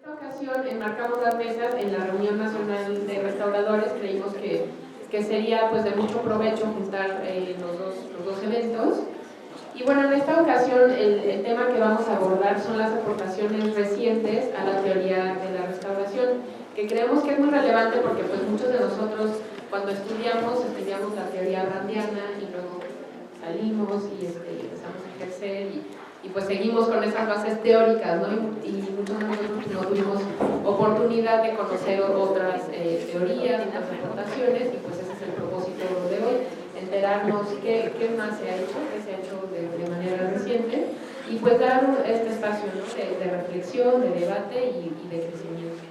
esta ocasión enmarcamos las mesas en la Reunión Nacional de Restauradores. Creímos que sería pues de mucho provecho juntar los dos eventos. Y bueno, en esta ocasión el tema que vamos a abordar son las aportaciones recientes a la teoría de la restauración, que creemos que es muy relevante porque pues muchos de nosotros cuando estudiamos la teoría brandiana y luego salimos y empezamos a ejercer y pues seguimos con esas bases teóricas, ¿no? Y muchos de nosotros no tuvimos oportunidad de conocer otras teorías, otras aportaciones, y pues ese es el propósito de hoy, enterarnos qué más se ha hecho de manera reciente, y pues dar este espacio, ¿no? de reflexión, de debate y de crecimiento.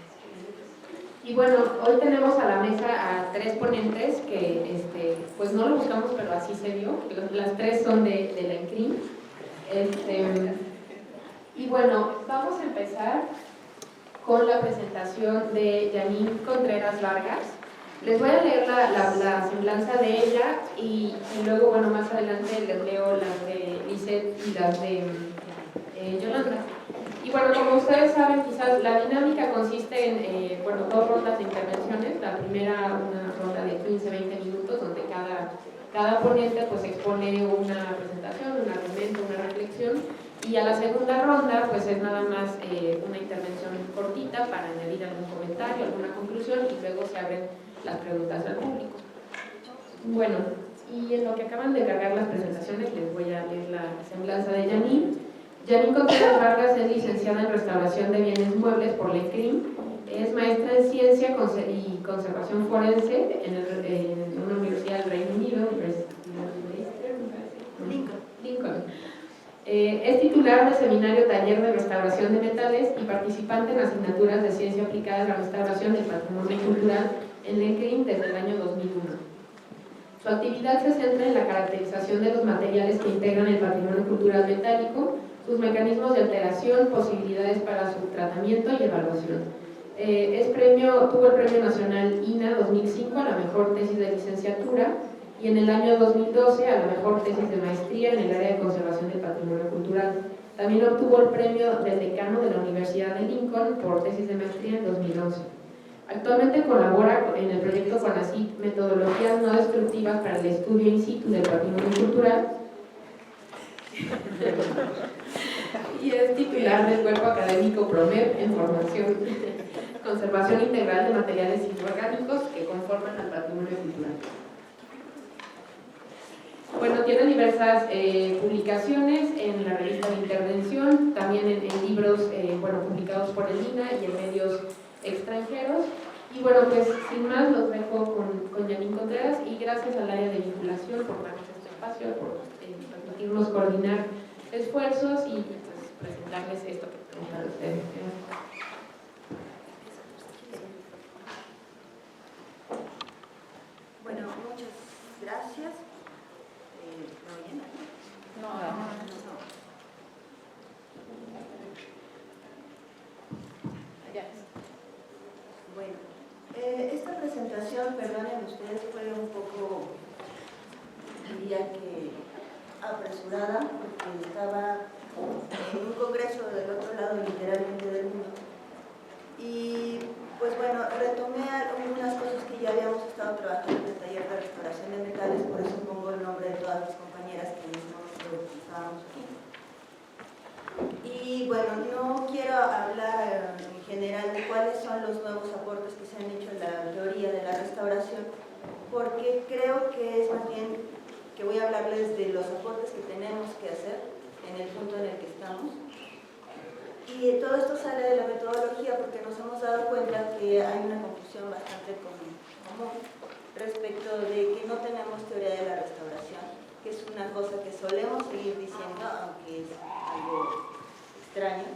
Y bueno, hoy tenemos a la mesa a tres ponentes que pues no lo buscamos, pero así se dio. Las tres son de la INCRIM. Y bueno, vamos a empezar con la presentación de Janine Contreras Vargas. Les voy a leer la semblanza de ella y luego, bueno, más adelante les leo las de Lisette y las de Yolanda. Y bueno, como ustedes saben, quizás la dinámica consiste en dos rondas de intervenciones. La primera, una ronda de 15-20 minutos, donde cada ponente pues expone una presentación, un argumento, una reflexión, y a la segunda ronda pues es nada más una intervención cortita para añadir algún comentario, alguna conclusión, y luego se abren las preguntas al público. Bueno, y en lo que acaban de cargar las presentaciones les voy a leer la semblanza de Janine. Janine Contreras Vargas es licenciada en Restauración de Bienes Muebles por la INCRIM, es maestra en Ciencia y Conservación Forense en una universidad del Reino Unido, Lincoln. Es titular del seminario Taller de Restauración de Metales y participante en asignaturas de Ciencia Aplicada a la Restauración del Patrimonio Cultural en la INCRIM desde el año 2001. Su actividad se centra en la caracterización de los materiales que integran el patrimonio cultural metálico, sus mecanismos de alteración, posibilidades para su tratamiento y evaluación. Tuvo el Premio Nacional INA 2005 a la mejor tesis de licenciatura y en el año 2012 a la mejor tesis de maestría en el área de conservación del patrimonio cultural. También obtuvo el premio del decano de la Universidad de Lincoln por tesis de maestría en 2011. Actualmente colabora en el proyecto CONACYT Metodologías no destructivas para el estudio in situ del patrimonio cultural y es titular del cuerpo académico PROMEP en formación, conservación integral de materiales inorgánicos que conforman al patrimonio cultural. Bueno, tiene diversas publicaciones en la revista de Intervención, también en libros publicados por el INA y en medios extranjeros. Y bueno, pues sin más los dejo con Janine Contreras, y gracias al área de vinculación por darnos este espacio, por permitirnos coordinar esfuerzos y pues presentarles esto que preguntan ustedes. Bueno, muchas gracias. ¿Me oyen? No. Bueno, esta presentación, perdonen ustedes, fue un poco, diría que apresurada, porque estaba en un congreso del otro lado literalmente del mundo. Y pues bueno, retomé algunas cosas que ya habíamos estado trabajando en el taller de restauración de metales, por eso pongo el nombre de todas mis compañeras que en este momento estábamos aquí. Y bueno, no quiero hablar en general de cuáles son los nuevos aportes que se han hecho en la teoría de la restauración, porque creo que es más bien que voy a hablarles de los aportes que tenemos que hacer en el punto en el que estamos. Y todo esto sale de la metodología porque nos hemos dado cuenta que hay una confusión bastante común respecto de que no tenemos teoría de la restauración, que es una cosa que solemos seguir diciendo, aunque es algo extraño,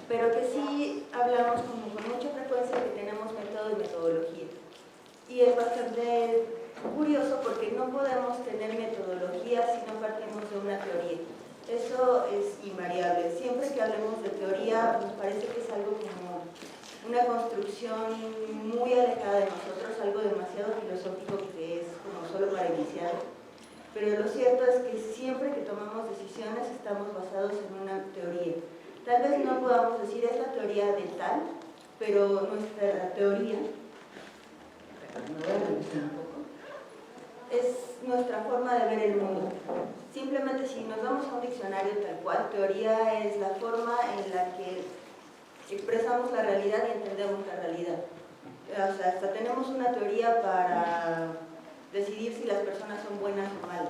pero que sí hablamos con mucha frecuencia que tenemos método y metodología. Y es bastante curioso porque no podemos tener metodología si no partimos de una teoría. Eso es invariable. Siempre que hablemos de teoría nos parece que es algo como una construcción muy alejada de nosotros, algo demasiado filosófico que es como solo para iniciar. Pero lo cierto es que siempre que tomamos decisiones estamos basados en una teoría. Tal vez no podamos decir es la teoría de tal, pero nuestra teoría, me voy a revisar un poco, es nuestra forma de ver el mundo. Simplemente si nos vamos a un diccionario tal cual, teoría es la forma en la que expresamos la realidad y entendemos la realidad. O sea, hasta tenemos una teoría para decidir si las personas son buenas o malas,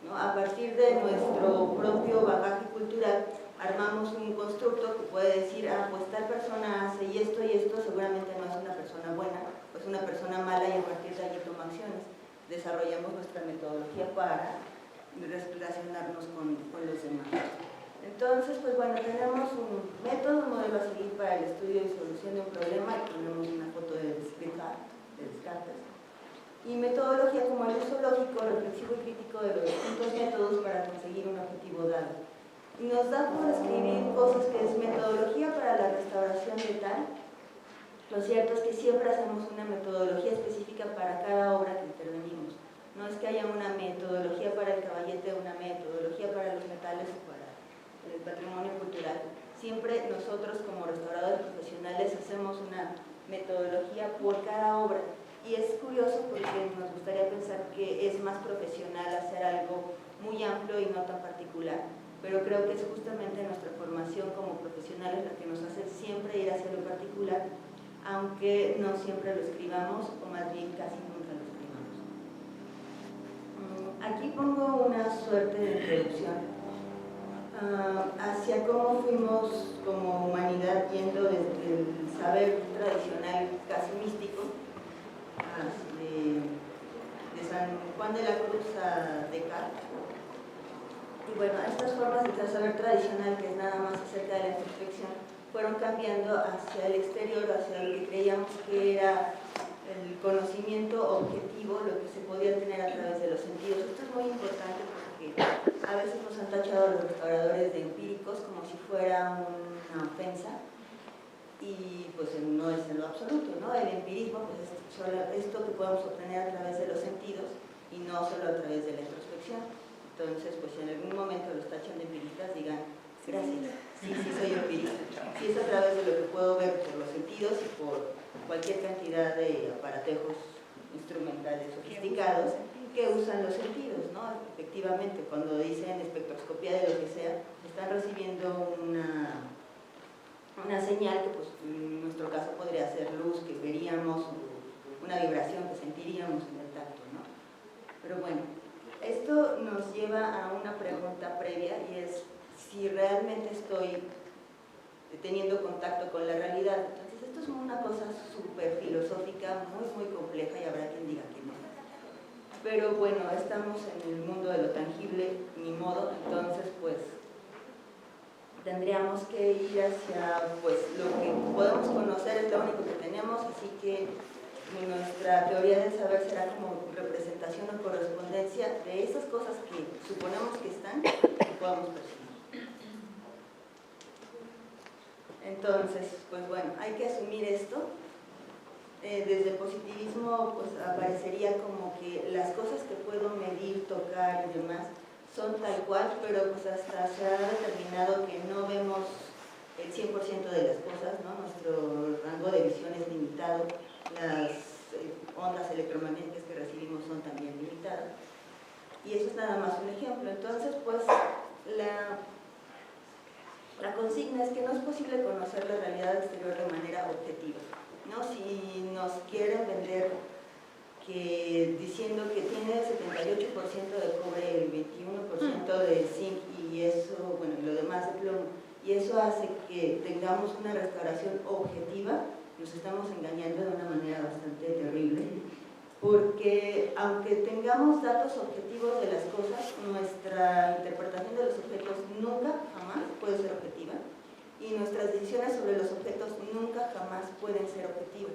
¿no? A partir de nuestro propio bagaje cultural, armamos un constructo que puede decir, ah, pues tal persona hace y esto, seguramente no es una persona buena, pues una persona mala, y a partir de allí toma acciones. Desarrollamos nuestra metodología para relacionarnos con los demás. Entonces, pues bueno, tenemos un método, un modelo a seguir para el estudio y solución de un problema, y ponemos una foto de Descartes. Y metodología como el uso lógico, reflexivo y crítico de los distintos métodos para conseguir un objetivo dado. Y nos da por escribir cosas que es metodología para la restauración de tal. Lo cierto es que siempre hacemos una metodología específica para cada obra que intervenimos. No es que haya una metodología para el caballete, una metodología para los metales o para el patrimonio cultural. Siempre nosotros como restauradores profesionales hacemos una metodología por cada obra. Y es curioso porque nos gustaría pensar que es más profesional hacer algo muy amplio y no tan particular. Pero creo que es justamente nuestra formación como profesionales la que nos hace siempre ir hacia lo particular, aunque no siempre lo escribamos, o más bien casi nunca lo escribamos. Aquí pongo una suerte de introducción hacia cómo fuimos como humanidad yendo desde el saber tradicional casi místico, de San Juan de la Cruz a Descartes. Y bueno, estas formas de saber tradicional, que es nada más acerca de la introspección, fueron cambiando hacia el exterior, hacia lo que creíamos que era el conocimiento objetivo, lo que se podía tener a través de los sentidos. Esto es muy importante porque a veces nos han tachado a los restauradores de empíricos como si fuera una ofensa, y pues no es en lo absoluto, ¿no? El empirismo pues, es solo esto que podemos obtener a través de los sentidos y no solo a través de la introspección. Entonces, pues si en algún momento los tachan de empiristas, digan, gracias, sí soy empirista. Sí es a través de lo que puedo ver por los sentidos y por cualquier cantidad de aparatejos instrumentales sofisticados que usan los sentidos, ¿no? Efectivamente, cuando dicen espectroscopía de lo que sea, están recibiendo una señal que pues, en nuestro caso podría ser luz que veríamos, una vibración que sentiríamos en el tacto, ¿no? Pero bueno, esto nos lleva a una pregunta previa, y es si realmente estoy teniendo contacto con la realidad. Entonces esto es una cosa súper filosófica, muy compleja, y habrá quien diga que no. Pero bueno, estamos en el mundo de lo tangible, ni modo, entonces pues tendríamos que ir hacia pues, lo que podemos conocer, es lo único que tenemos, así que nuestra teoría del saber será como representación o correspondencia de esas cosas que suponemos que están y podamos percibir. Entonces, pues bueno, hay que asumir esto. Desde el positivismo pues aparecería como que las cosas que puedo medir, tocar y demás son tal cual, pero pues hasta se ha determinado que no vemos el 100% de las cosas, ¿no? Nuestro rango de visión es limitado, las ondas electromagnéticas que recibimos son también limitadas, y eso es nada más un ejemplo. Entonces, pues la consigna es que no es posible conocer la realidad exterior de manera objetiva, ¿no? Si nos quieren vender que diciendo que tiene el 78% de cobre, el 21% de zinc y eso, bueno, lo demás de plomo, y eso hace que tengamos una restauración objetiva, nos estamos engañando de una manera bastante terrible, porque aunque tengamos datos objetivos de las cosas, nuestra interpretación de los objetos nunca, jamás puede ser objetiva, y nuestras decisiones sobre los objetos nunca, jamás pueden ser objetivas.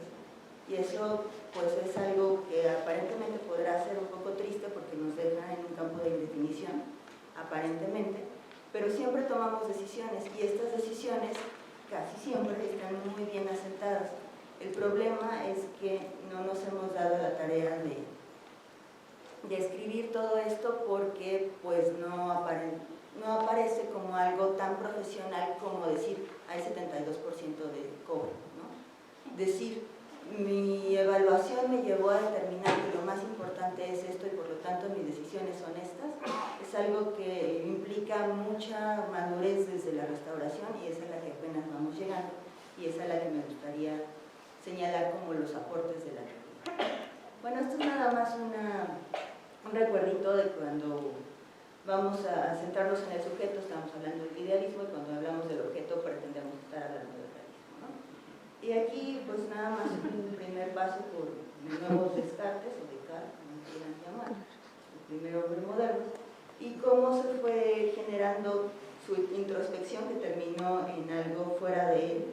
Y eso pues es algo que aparentemente podrá ser un poco triste porque nos deja en un campo de indefinición, aparentemente, pero siempre tomamos decisiones, y estas decisiones casi siempre están muy bien asentadas. El problema es que no nos hemos dado la tarea de escribir todo esto porque pues no no aparece como algo tan profesional como decir hay 72% de cobre, ¿no? Decir, mi evaluación me llevó a determinar que lo más importante es esto y por lo tanto mis decisiones son estas, es algo que implica mucha madurez desde la restauración y es a la que apenas vamos llegando y es a la que me gustaría señalar como los aportes de la teoría. Bueno, esto es nada más un recuerdito de cuando vamos a centrarnos en el sujeto, estamos hablando del idealismo y cuando hablamos del objeto pretendemos estar hablando del realismo, ¿no? Y aquí pues nada más un primer paso por nuevos Descartes o Descartes, como quieran llamar, el primer hombre moderno, y cómo se fue generando su introspección que terminó en algo fuera de él.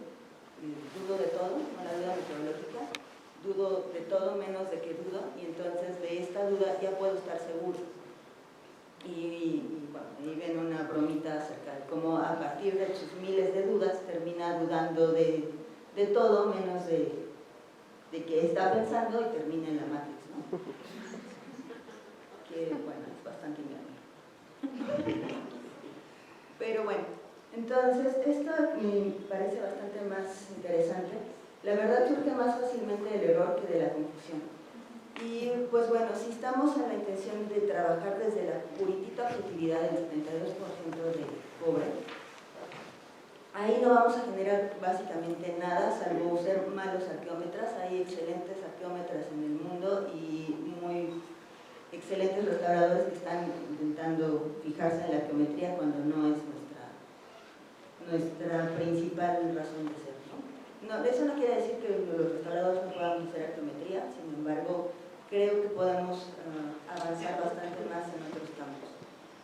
Dudo de todo, no la duda metodológica, dudo de todo menos de que dudo, y entonces de esta duda ya puedo estar seguro. Y bueno, ahí ven una bromita acerca de cómo a partir de sus miles de dudas termina dudando de todo menos de que está pensando y termina en la Matrix, ¿no? Que bueno, es bastante inmediato. Pero bueno, entonces esto me parece bastante más interesante. La verdad surge más fácilmente del error que de la confusión. Y pues bueno, si estamos en la intención de trabajar desde la puritita objetividad del 72% de cobre, ahí no vamos a generar básicamente nada, salvo ser malos arqueómetras. Hay excelentes arqueómetras en el mundo y muy excelentes restauradores que están intentando fijarse en la arqueometría cuando no es nuestra principal razón de ser, ¿no? Eso no quiere decir que los restauradores no podamos hacer arqueometría, sin embargo, creo que podemos avanzar bastante más en otros campos.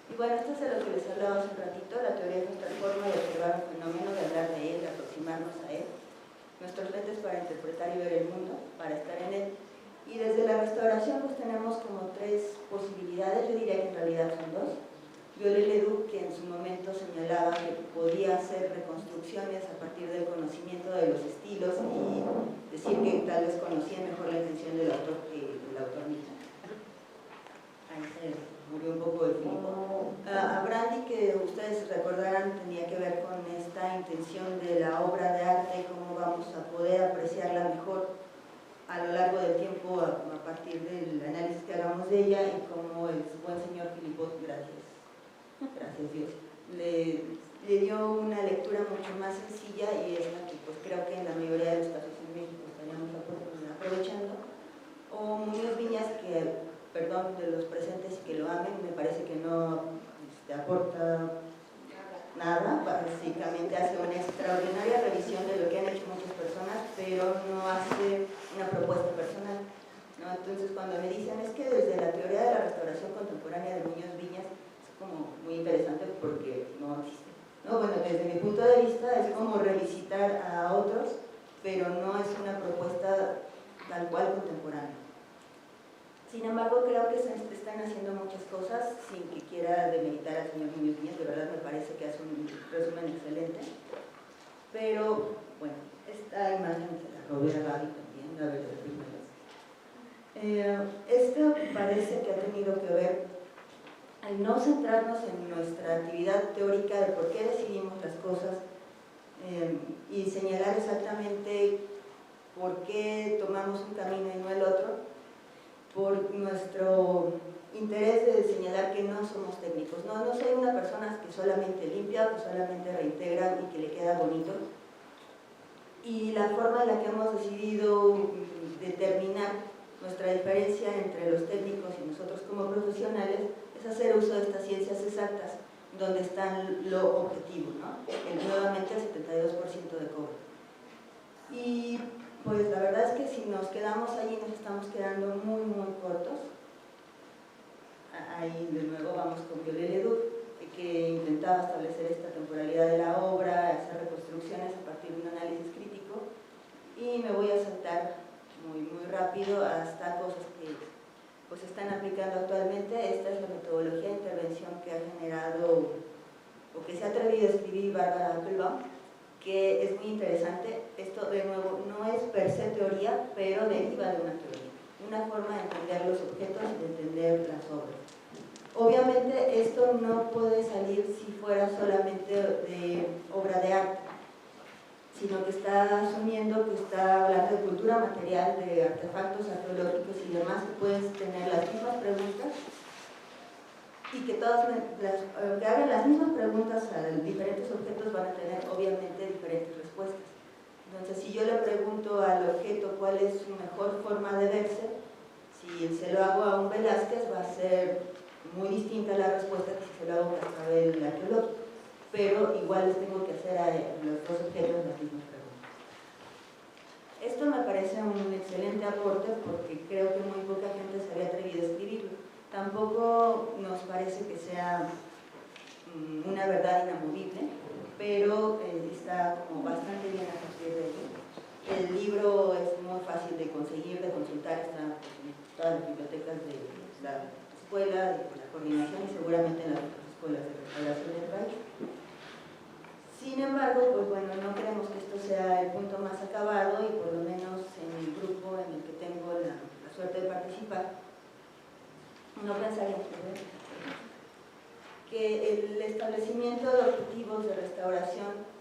Y bueno, esto es de lo que les hablaba hace un ratito, la teoría es nuestra forma de observar un fenómeno, de hablar de él, de aproximarnos a él, nuestros lentes para interpretar y ver el mundo, para estar en él. Y desde la restauración pues tenemos como tres posibilidades, yo diría que en realidad son dos. Viollet-le-Duc, que en su momento señalaba que podía hacer reconstrucciones a partir del conocimiento de los estilos y decir que tal vez conocía mejor la intención del autor que el autor mismo. Ahí se murió un poco el Filipo. A Brandy, que ustedes recordarán, tenía que ver con esta intención de la obra de arte y cómo vamos a poder apreciarla mejor a lo largo del tiempo a partir del análisis que hagamos de ella y cómo el buen señor Filipo, gracias Dios, le dio una lectura mucho más sencilla y es la que pues creo que en la mayoría de los casos en México estaríamos aprovechando. O Muñoz Viñas, que, perdón de los presentes y que lo amen, me parece que no aporta nada, básicamente hace una extraordinaria revisión de lo que han hecho muchas personas, pero no hace una propuesta personal, ¿no? Entonces cuando me dicen es que desde la teoría de la restauración contemporánea de Muñoz Viñas como muy interesante porque no existe, ¿no? Bueno, desde mi punto de vista es como revisitar a otros, pero no es una propuesta tal cual contemporánea. Sin embargo, creo que se están haciendo muchas cosas sin que quiera demeritar al señor Muñoz Viñas, de verdad me parece que hace un resumen excelente, pero bueno, esta imagen se la robé a Gaby también, la verdad, esto parece que ha tenido que ver al no centrarnos en nuestra actividad teórica de por qué decidimos las cosas y señalar exactamente por qué tomamos un camino y no el otro, por nuestro interés de señalar que no somos técnicos. No soy una persona que solamente limpia, que solamente reintegra y que le queda bonito. Y la forma en la que hemos decidido determinar nuestra diferencia entre los técnicos y nosotros como profesionales hacer uso de estas ciencias exactas, donde está lo objetivo, ¿no? Nuevamente el 72% de cobre. Y pues la verdad es que si nos quedamos allí nos estamos quedando muy, muy cortos. Ahí de nuevo vamos con Viollet-le-Duc, que intentaba establecer esta temporalidad de la obra, hacer reconstrucciones a partir de un análisis crítico, y me voy a saltar muy, muy rápido hasta cosas que pues están aplicando actualmente. Esta es la metodología de intervención que ha generado o que se ha atrevido a escribir Barbara Applebaum, que es muy interesante. Esto de nuevo no es per se teoría, pero deriva de una teoría, una forma de entender los objetos y de entender las obras. Obviamente esto no puede salir si fuera solamente de obra de arte, sino que está asumiendo que está hablando de cultura material, de artefactos arqueológicos y demás, que pueden tener las mismas preguntas y que que hagan las mismas preguntas a diferentes objetos van a tener obviamente diferentes respuestas. Entonces, si yo le pregunto al objeto cuál es su mejor forma de verse, si se lo hago a un Velázquez va a ser muy distinta la respuesta que si se lo hago a Cascabel arqueológico, pero igual les tengo que hacer a los dos objetos las mismas preguntas. Esto me parece un excelente aporte porque creo que muy poca gente se había atrevido a escribirlo. Tampoco nos parece que sea una verdad inamovible, pero está como bastante bien a partir de ahí. El libro es muy fácil de conseguir, de consultar, está en todas las bibliotecas de la escuela, de la coordinación y seguramente en las otras escuelas de restauración del país. Sin embargo, pues bueno, no creemos que esto sea el punto más acabado y por lo menos en el grupo en el que tengo la suerte de participar, no pensaríamos que el establecimiento de objetivos de restauración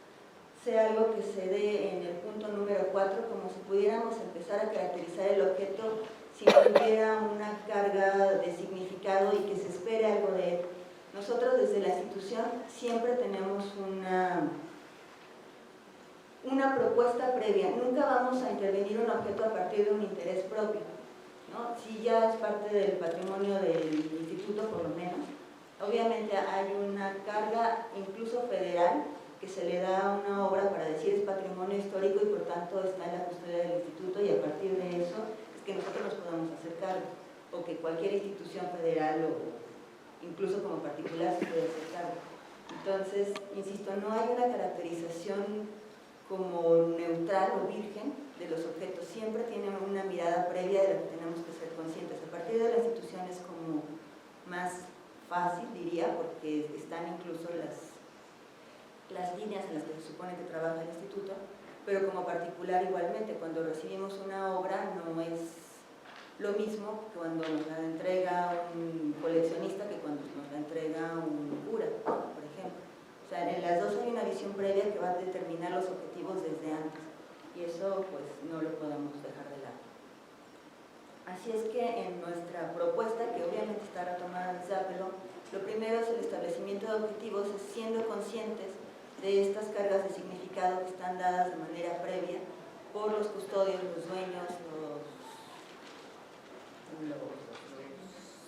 sea algo que se dé en el punto número 4, como si pudiéramos empezar a caracterizar el objeto si tuviera una carga de significado y que se espere algo de él. Nosotros desde la institución siempre tenemos una propuesta previa, nunca vamos a intervenir un objeto a partir de un interés propio, ¿no? Si ya es parte del patrimonio del instituto por lo menos, obviamente hay una carga incluso federal que se le da a una obra para decir es patrimonio histórico y por tanto está en la custodia del instituto y a partir de eso es que nosotros nos podemos hacer cargo o que cualquier institución federal o incluso como particular se puede hacer cargo. Entonces, insisto, no hay una caracterización como neutral o virgen de los objetos, siempre tienen una mirada previa de la que tenemos que ser conscientes. A partir de la institución es como más fácil, diría, porque están incluso las líneas en las que se supone que trabaja el instituto, pero como particular igualmente, cuando recibimos una obra no es lo mismo cuando nos la entrega un coleccionista que cuando nos la entrega un cura, por ejemplo. O sea, en las dos hay una visión previa que va a determinar los objetivos desde antes y eso pues no lo podemos dejar de lado. Así es que en nuestra propuesta, que obviamente está retomada en Zápelo, lo primero es el establecimiento de objetivos, es siendo conscientes de estas cargas de significado que están dadas de manera previa por los custodios, los dueños, los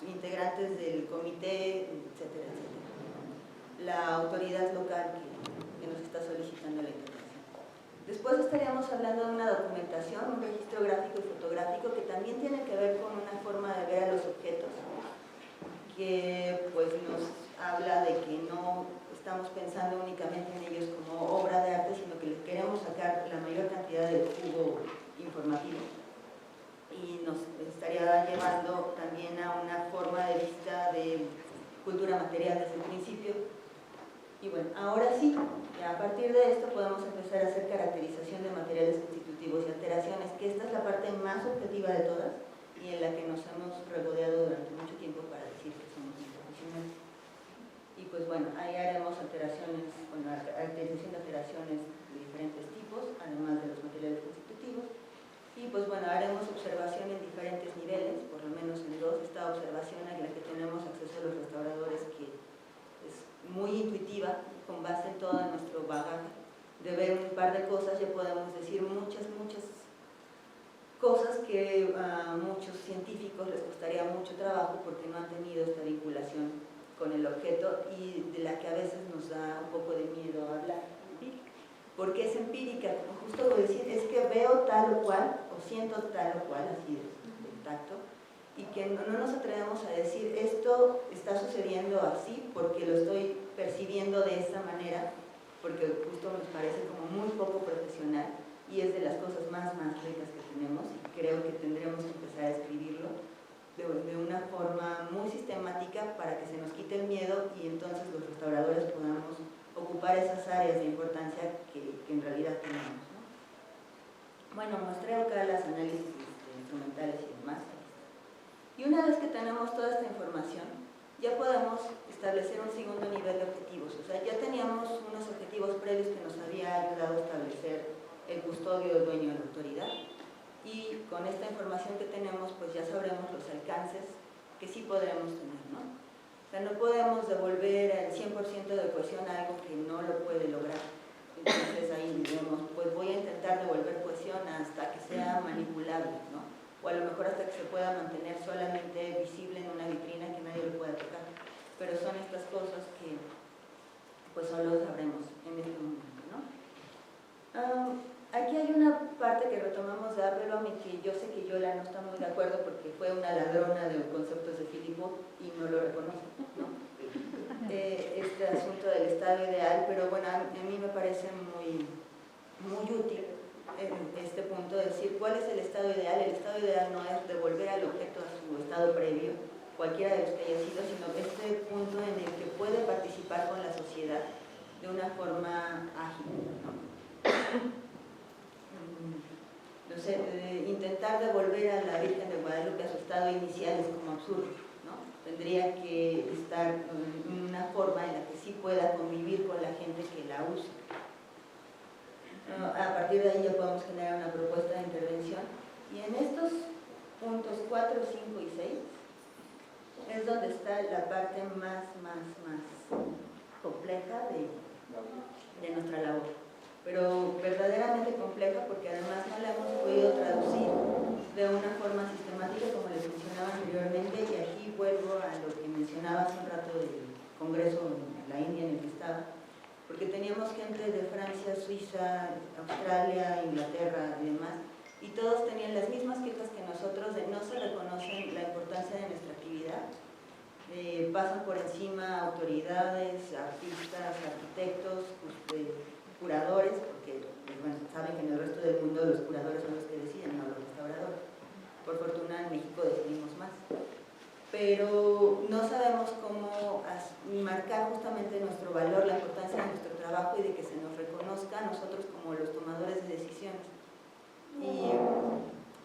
integrantes del comité, etcétera, etcétera. La autoridad local que nos está solicitando la intervención. Después estaríamos hablando de una documentación, un registro gráfico y fotográfico que también tiene que ver con una forma de ver a los objetos, que pues nos habla de que no estamos pensando únicamente en ellos como obra de arte, sino que les queremos sacar la mayor cantidad de jugo informativo. Y nos estaría llevando también a una forma de vista de cultura material desde el principio. Y bueno, ahora sí, a partir de esto podemos empezar a hacer caracterización de materiales constitutivos y alteraciones, que esta es la parte más objetiva de todas y en la que nos hemos regodeado durante mucho tiempo para decir que somos profesionales. Y pues bueno, ahí haremos alteraciones, bueno, caracterización de alteraciones de diferentes tipos, además de los materiales constitutivos. Y pues bueno, haremos observación en diferentes niveles, por lo menos en dos. Esta observación en la que tenemos acceso a los restauradores, que es muy intuitiva, con base en todo nuestro bagaje. De ver un par de cosas ya podemos decir muchas cosas que a muchos científicos les costaría mucho trabajo porque no han tenido esta vinculación con el objeto y de la que a veces nos da un poco de miedo hablar. Porque es empírica, como justo lo decir, es que veo tal o cual, o siento tal o cual, así de tacto, y que no nos atrevemos a decir esto está sucediendo así porque lo estoy percibiendo de esta manera, porque justo nos parece como muy poco profesional y es de las cosas más ricas que tenemos y creo que tendremos que empezar a escribirlo de una forma muy sistemática para que se nos quite el miedo y entonces los restauradores podamos ocupar esas áreas de importancia que en realidad tenemos, ¿no? Bueno, mostré acá las análisis instrumentales y demás. Y una vez que tenemos toda esta información, ya podemos establecer un segundo nivel de objetivos. O sea, ya teníamos unos objetivos previos que nos había ayudado a establecer el custodio o dueño de la autoridad, y con esta información que tenemos, pues ya sabremos los alcances que sí podremos tener, ¿no? O sea, no podemos devolver el 100% de cohesión a algo que no lo puede lograr. Entonces ahí diremos, pues voy a intentar devolver cohesión hasta que sea manipulable, ¿no? O a lo mejor hasta que se pueda mantener solamente visible en una vitrina que nadie lo pueda tocar. Pero son estas cosas que pues solo sabremos en este momento, ¿no? Aquí hay una parte que retomamos de Aberlom y que yo sé que Yola no está muy de acuerdo porque fue una ladrona de conceptos de Philip Booth y no lo reconoce, ¿no? Este asunto del estado ideal, pero bueno, a mí me parece muy útil en este punto de decir cuál es el estado ideal. El estado ideal no es devolver al objeto a su estado previo, cualquiera de los que haya sido, sino este punto en el que puede participar con la sociedad de una forma ágil, ¿no? No sé, intentar devolver a la Virgen de Guadalupe a su estado inicial es como absurdo, ¿no? Tendría que estar en una forma en la que sí pueda convivir con la gente que la usa. A partir de ahí ya podemos generar una propuesta de intervención, y en estos puntos 4, 5 y 6 es donde está la parte más compleja de nuestra labor, pero verdaderamente compleja porque además no la hemos podido traducir de una forma sistemática como les mencionaba anteriormente. Y aquí vuelvo a lo que mencionaba hace un rato del congreso en la India en el que estaba, porque teníamos gente de Francia, Suiza, Australia, Inglaterra y demás, y todos tenían las mismas quejas que nosotros de no se reconocen la importancia de nuestra actividad. Pasan por encima autoridades, artistas, arquitectos, curadores, porque pues, bueno, saben que en el resto del mundo los curadores son los que deciden, no los restauradores. Por fortuna en México decidimos más. Pero no sabemos cómo marcar justamente nuestro valor, la importancia de nuestro trabajo y de que se nos reconozca a nosotros como los tomadores de decisiones. Y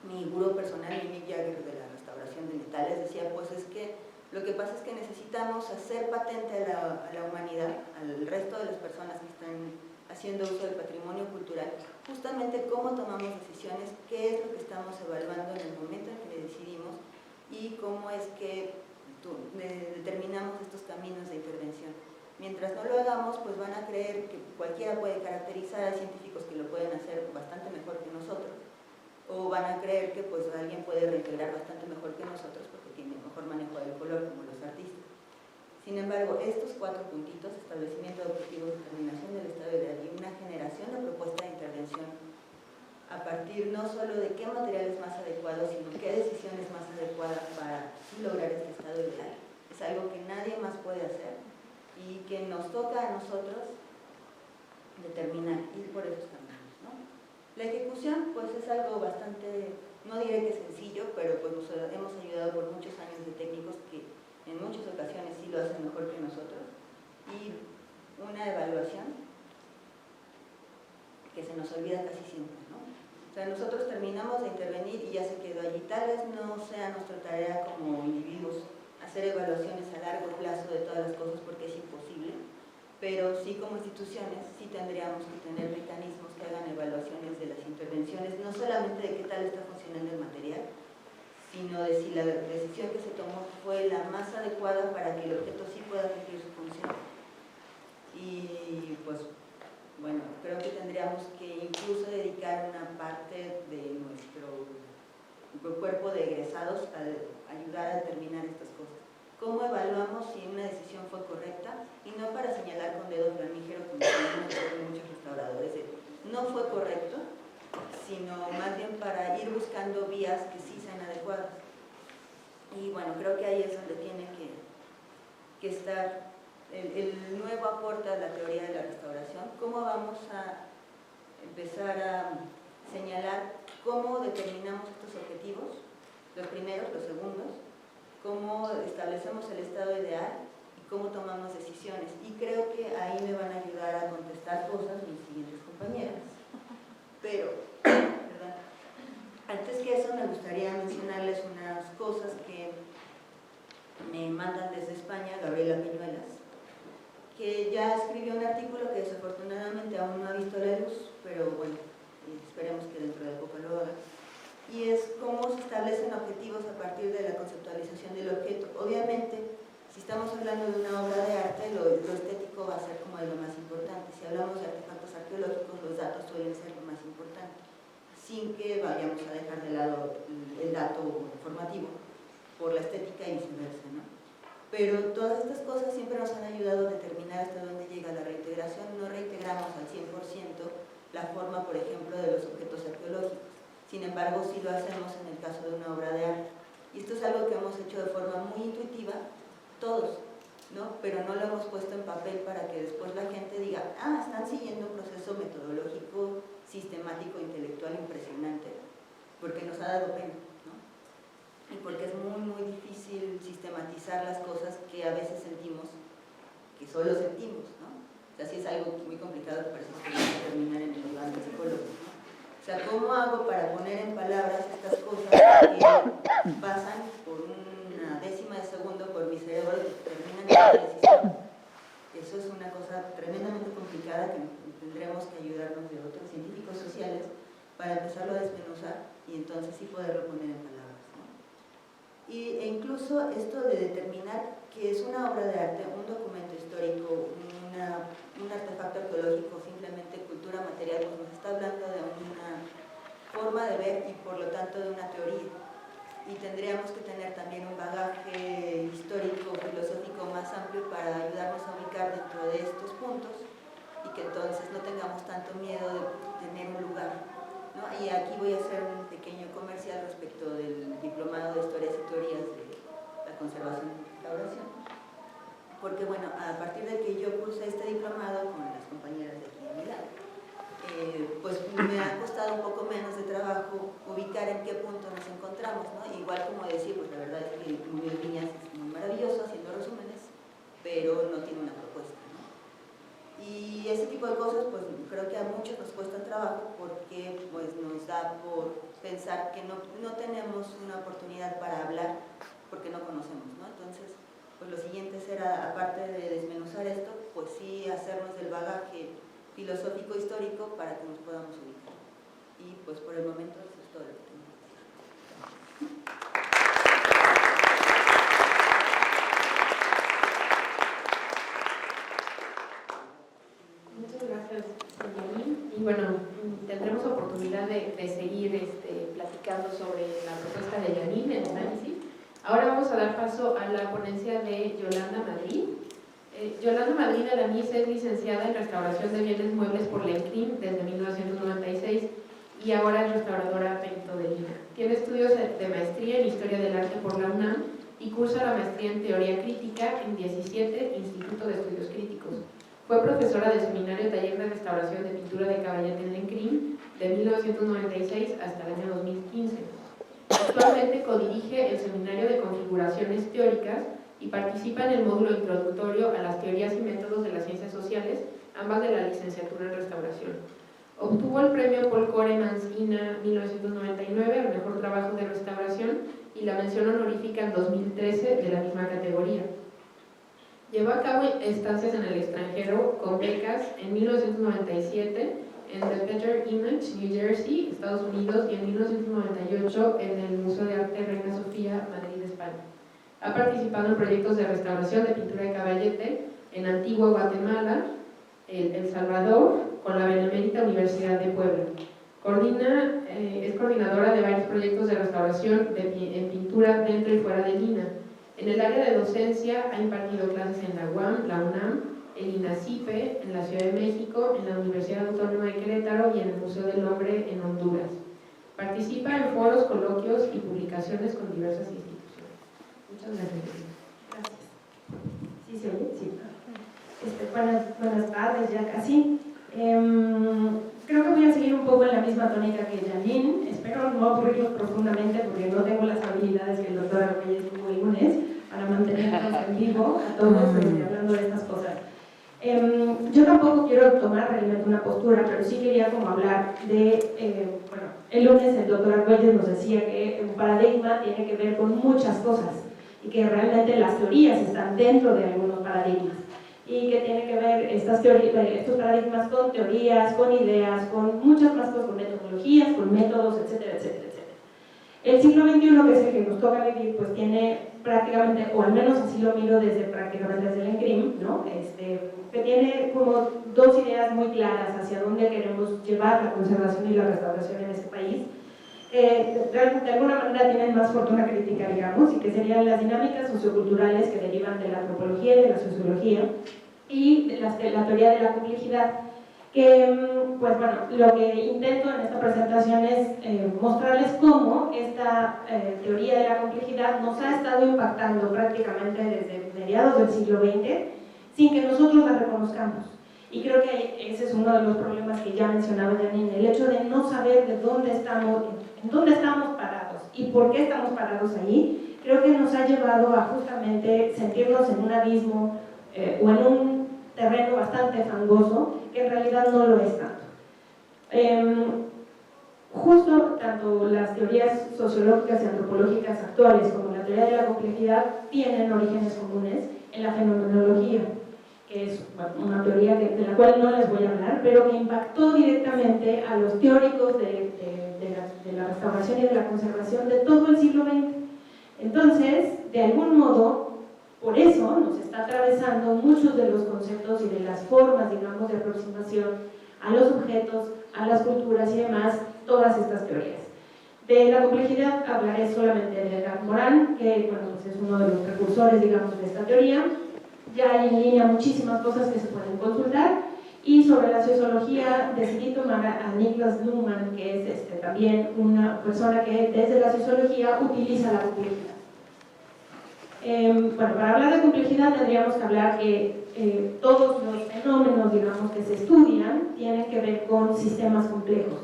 mi gurú personal, Mick Jagger, de la restauración de metales, decía, pues es que lo que pasa es que necesitamos hacer patente a la humanidad, al resto de las personas que están haciendo uso del patrimonio cultural, justamente cómo tomamos decisiones, qué es lo que estamos evaluando en el momento en que decidimos y cómo es que determinamos estos caminos de intervención. Mientras no lo hagamos, pues van a creer que cualquiera puede caracterizar a científicos que lo pueden hacer bastante mejor que nosotros, o van a creer que pues alguien puede reintegrar bastante mejor que nosotros porque tiene mejor manejo del color, como los artistas. Sin embargo, estos 4 puntitos, establecimiento de objetivos, determinación del estado ideal y una generación de propuesta de intervención a partir no solo de qué material es más adecuado, sino qué decisión es más adecuada para lograr este estado ideal, es algo que nadie más puede hacer y que nos toca a nosotros determinar, ir por esos caminos, ¿no? La ejecución pues es algo bastante, no diré que sencillo, pero pues nos hemos ayudado por muchos años de técnicos que en muchas ocasiones sí lo hacen mejor que nosotros, y una evaluación que se nos olvida casi siempre, ¿no? O sea, nosotros terminamos de intervenir y ya se quedó allí. Tal vez no sea nuestra tarea como individuos hacer evaluaciones a largo plazo de todas las cosas porque es imposible, pero sí como instituciones sí tendríamos que tener mecanismos que hagan evaluaciones de las intervenciones, no solamente de qué tal está funcionando el material, sino de si la decisión que se tomó fue la más adecuada para que el objeto sí pueda cumplir su función. Y pues bueno, creo que tendríamos que incluso dedicar una parte de nuestro cuerpo de egresados a ayudar a determinar estas cosas. ¿Cómo evaluamos si una decisión fue correcta? Y no para señalar con dedo flamígero como dicen muchos restauradores, no fue correcto, sino más bien para ir buscando vías que sí sean adecuadas. Y bueno, creo que ahí es donde tiene que estar el nuevo aporte a la teoría de la restauración. ¿Cómo vamos a empezar a señalar cómo determinamos estos objetivos? Los primeros, los segundos, cómo establecemos el estado ideal y cómo tomamos decisiones. Y creo que ahí me van a ayudar a contestar cosas mis siguientes compañeras. Pero, perdón, antes que eso me gustaría mencionarles unas cosas que me mandan desde España, Gabriela Piñuelas, que ya escribió un artículo que desafortunadamente aún no ha visto la luz, pero bueno, esperemos que dentro de poco lo haga, y es cómo se establecen objetivos a partir de la conceptualización del objeto. Obviamente, si estamos hablando de una obra de arte, lo estético va a ser como de lo más importante. Si hablamos de artefactos arqueológicos, los datos suelen ser lo más importante, sin que vayamos a dejar de lado el dato informativo por la estética y viceversa, ¿no? Pero todas estas cosas siempre nos han ayudado a determinar hasta dónde llega la reintegración. No reintegramos al 100% la forma, por ejemplo, de los objetos arqueológicos. Sin embargo, sí lo hacemos en el caso de una obra de arte. Y esto es algo que hemos hecho de forma muy intuitiva, todos, ¿no? Pero no lo hemos puesto en papel para que después la gente diga, ah, están siguiendo un proceso metodológico, sistemático, intelectual impresionante, porque nos ha dado pena, ¿no? Y porque es muy, muy difícil sistematizar las cosas que a veces sentimos, que solo sentimos, ¿no? O sea, sí es algo muy complicado que parece que vamos a terminar en el lugar del psicólogo, ¿no? O sea, ¿cómo hago para poner en palabras estas cosas que pasan por una décima de segundo por mi cerebro y terminan en una decisión? Eso es una cosa tremendamente complicada que tendremos que ayudarnos de otros científicos sociales para empezarlo a desmenuzar y entonces sí poderlo poner en palabras, ¿no? E incluso esto de determinar que es una obra de arte, un documento histórico, un artefacto arqueológico, simplemente cultura material, pues nos está hablando de una forma de ver y por lo tanto de una teoría. Y tendríamos que tener también un bagaje histórico, filosófico más amplio para ayudarnos a ubicar dentro de estos puntos y que entonces no tengamos tanto miedo de tener un lugar, ¿no? Y aquí voy a hacer un pequeño comercial respecto del diplomado de Historias y Teorías de la Conservación y Restauración, porque bueno, a partir de que yo cursé este diplomado con las compañeras de aquí de mi lado, pues me ha costado un poco menos de trabajo ubicar en qué punto nos encontramos, ¿no? Igual como decir, pues la verdad es que Luis Viñas es muy maravilloso haciendo resúmenes, pero no tiene una propuesta, ¿no? Y ese tipo de cosas, pues creo que a muchos nos cuesta trabajo porque pues nos da por pensar que no tenemos una oportunidad para hablar porque no conocemos, ¿no? Entonces, pues lo siguiente será, aparte de desmenuzar esto, pues sí hacernos del bagaje filosófico histórico para que nos podamos ubicar. Y pues por el momento eso es todo lo que tengo que decir. Muchas gracias, Yanin. Y bueno, tendremos oportunidad de seguir platicando sobre la propuesta de Yanin, el análisis. Ahora vamos a dar paso a la ponencia de Yolanda Madrid. Yolanda Madrid Alanís es licenciada en Restauración de Bienes Muebles por la ENCRIM desde 1996 y ahora es restauradora perito de Lina. Tiene estudios de maestría en Historia del Arte por la UNAM y cursa la maestría en Teoría Crítica en 17 Instituto de Estudios Críticos. Fue profesora del Seminario Taller de Restauración de Pintura de Caballete en la ENCRIM de 1996 hasta el año 2015. Actualmente codirige el Seminario de Configuraciones Teóricas y participa en el módulo introductorio a las teorías y métodos de las ciencias sociales, ambas de la licenciatura en restauración. Obtuvo el premio Paul Coremans INA 1999 al mejor trabajo de restauración y la mención honorífica en 2013 de la misma categoría. Llevó a cabo estancias en el extranjero con becas en 1997 en The Better Image, New Jersey, Estados Unidos, y en 1998 en el Museo de Arte Reina Sofía, Madrid, España. Ha participado en proyectos de restauración de pintura de Caballete en Antigua Guatemala, El Salvador, con la Benemérita Universidad de Puebla. Es coordinadora de varios proyectos de restauración en pintura dentro y fuera de Lina. En el área de docencia ha impartido clases en la UAM, la UNAM, el INACIPE, en la Ciudad de México, en la Universidad Autónoma de Querétaro y en el Museo del Hombre en Honduras. Participa en foros, coloquios y publicaciones con diversas instituciones. Muchas gracias. Gracias. ¿Sí se oye? Sí. Buenas tardes, ya casi. Creo que voy a seguir un poco en la misma tónica que Yanin. Espero no aburrirlos profundamente porque no tengo las habilidades que el doctor Argüelles tuvo el lunes para mantenernos en vivo a todos hablando de estas cosas. Yo tampoco quiero tomar realmente una postura, pero sí quería como hablar de, el lunes el doctor Argüelles nos decía que un paradigma tiene que ver con muchas cosas y que realmente las teorías están dentro de algunos paradigmas y que tiene que ver estos paradigmas con teorías, con ideas, con muchas más cosas, con metodologías, con métodos, etcétera, etcétera, etcétera. El siglo XXI, que es el que nos toca vivir, pues tiene prácticamente, o al menos así lo miro prácticamente desde el ENCRIM, ¿no? Que tiene como dos ideas muy claras hacia dónde queremos llevar la conservación y la restauración en este país. De alguna manera tienen más fortuna crítica, digamos, y que serían las dinámicas socioculturales que derivan de la antropología y de la sociología y de la teoría de la complejidad, que, pues bueno, lo que intento en esta presentación es mostrarles cómo esta teoría de la complejidad nos ha estado impactando prácticamente desde mediados del siglo XX sin que nosotros la reconozcamos. Y creo que ese es uno de los problemas que ya mencionaba Janine, el hecho de no saber de dónde estamos, en dónde estamos parados y por qué estamos parados ahí, creo que nos ha llevado a justamente sentirnos en un abismo o en un terreno bastante fangoso, que en realidad no lo es tanto. Justo tanto las teorías sociológicas y antropológicas actuales como la teoría de la complejidad tienen orígenes comunes en la fenomenología, que es una teoría de la cual no les voy a hablar, pero que impactó directamente a los teóricos de la restauración y de la conservación de todo el siglo XX. Entonces, de algún modo, por eso nos está atravesando muchos de los conceptos y de las formas, digamos, de aproximación a los objetos, a las culturas y demás, todas estas teorías. De la complejidad hablaré solamente de Edgar Morin, que bueno, pues es uno de los precursores, digamos, de esta teoría. Ya hay en línea muchísimas cosas que se pueden consultar. Y sobre la sociología decidí tomar a Niklas Luhmann, que es también una persona que desde la sociología utiliza la complejidad. Bueno, para hablar de complejidad tendríamos que hablar que todos los fenómenos, digamos, que se estudian tienen que ver con sistemas complejos,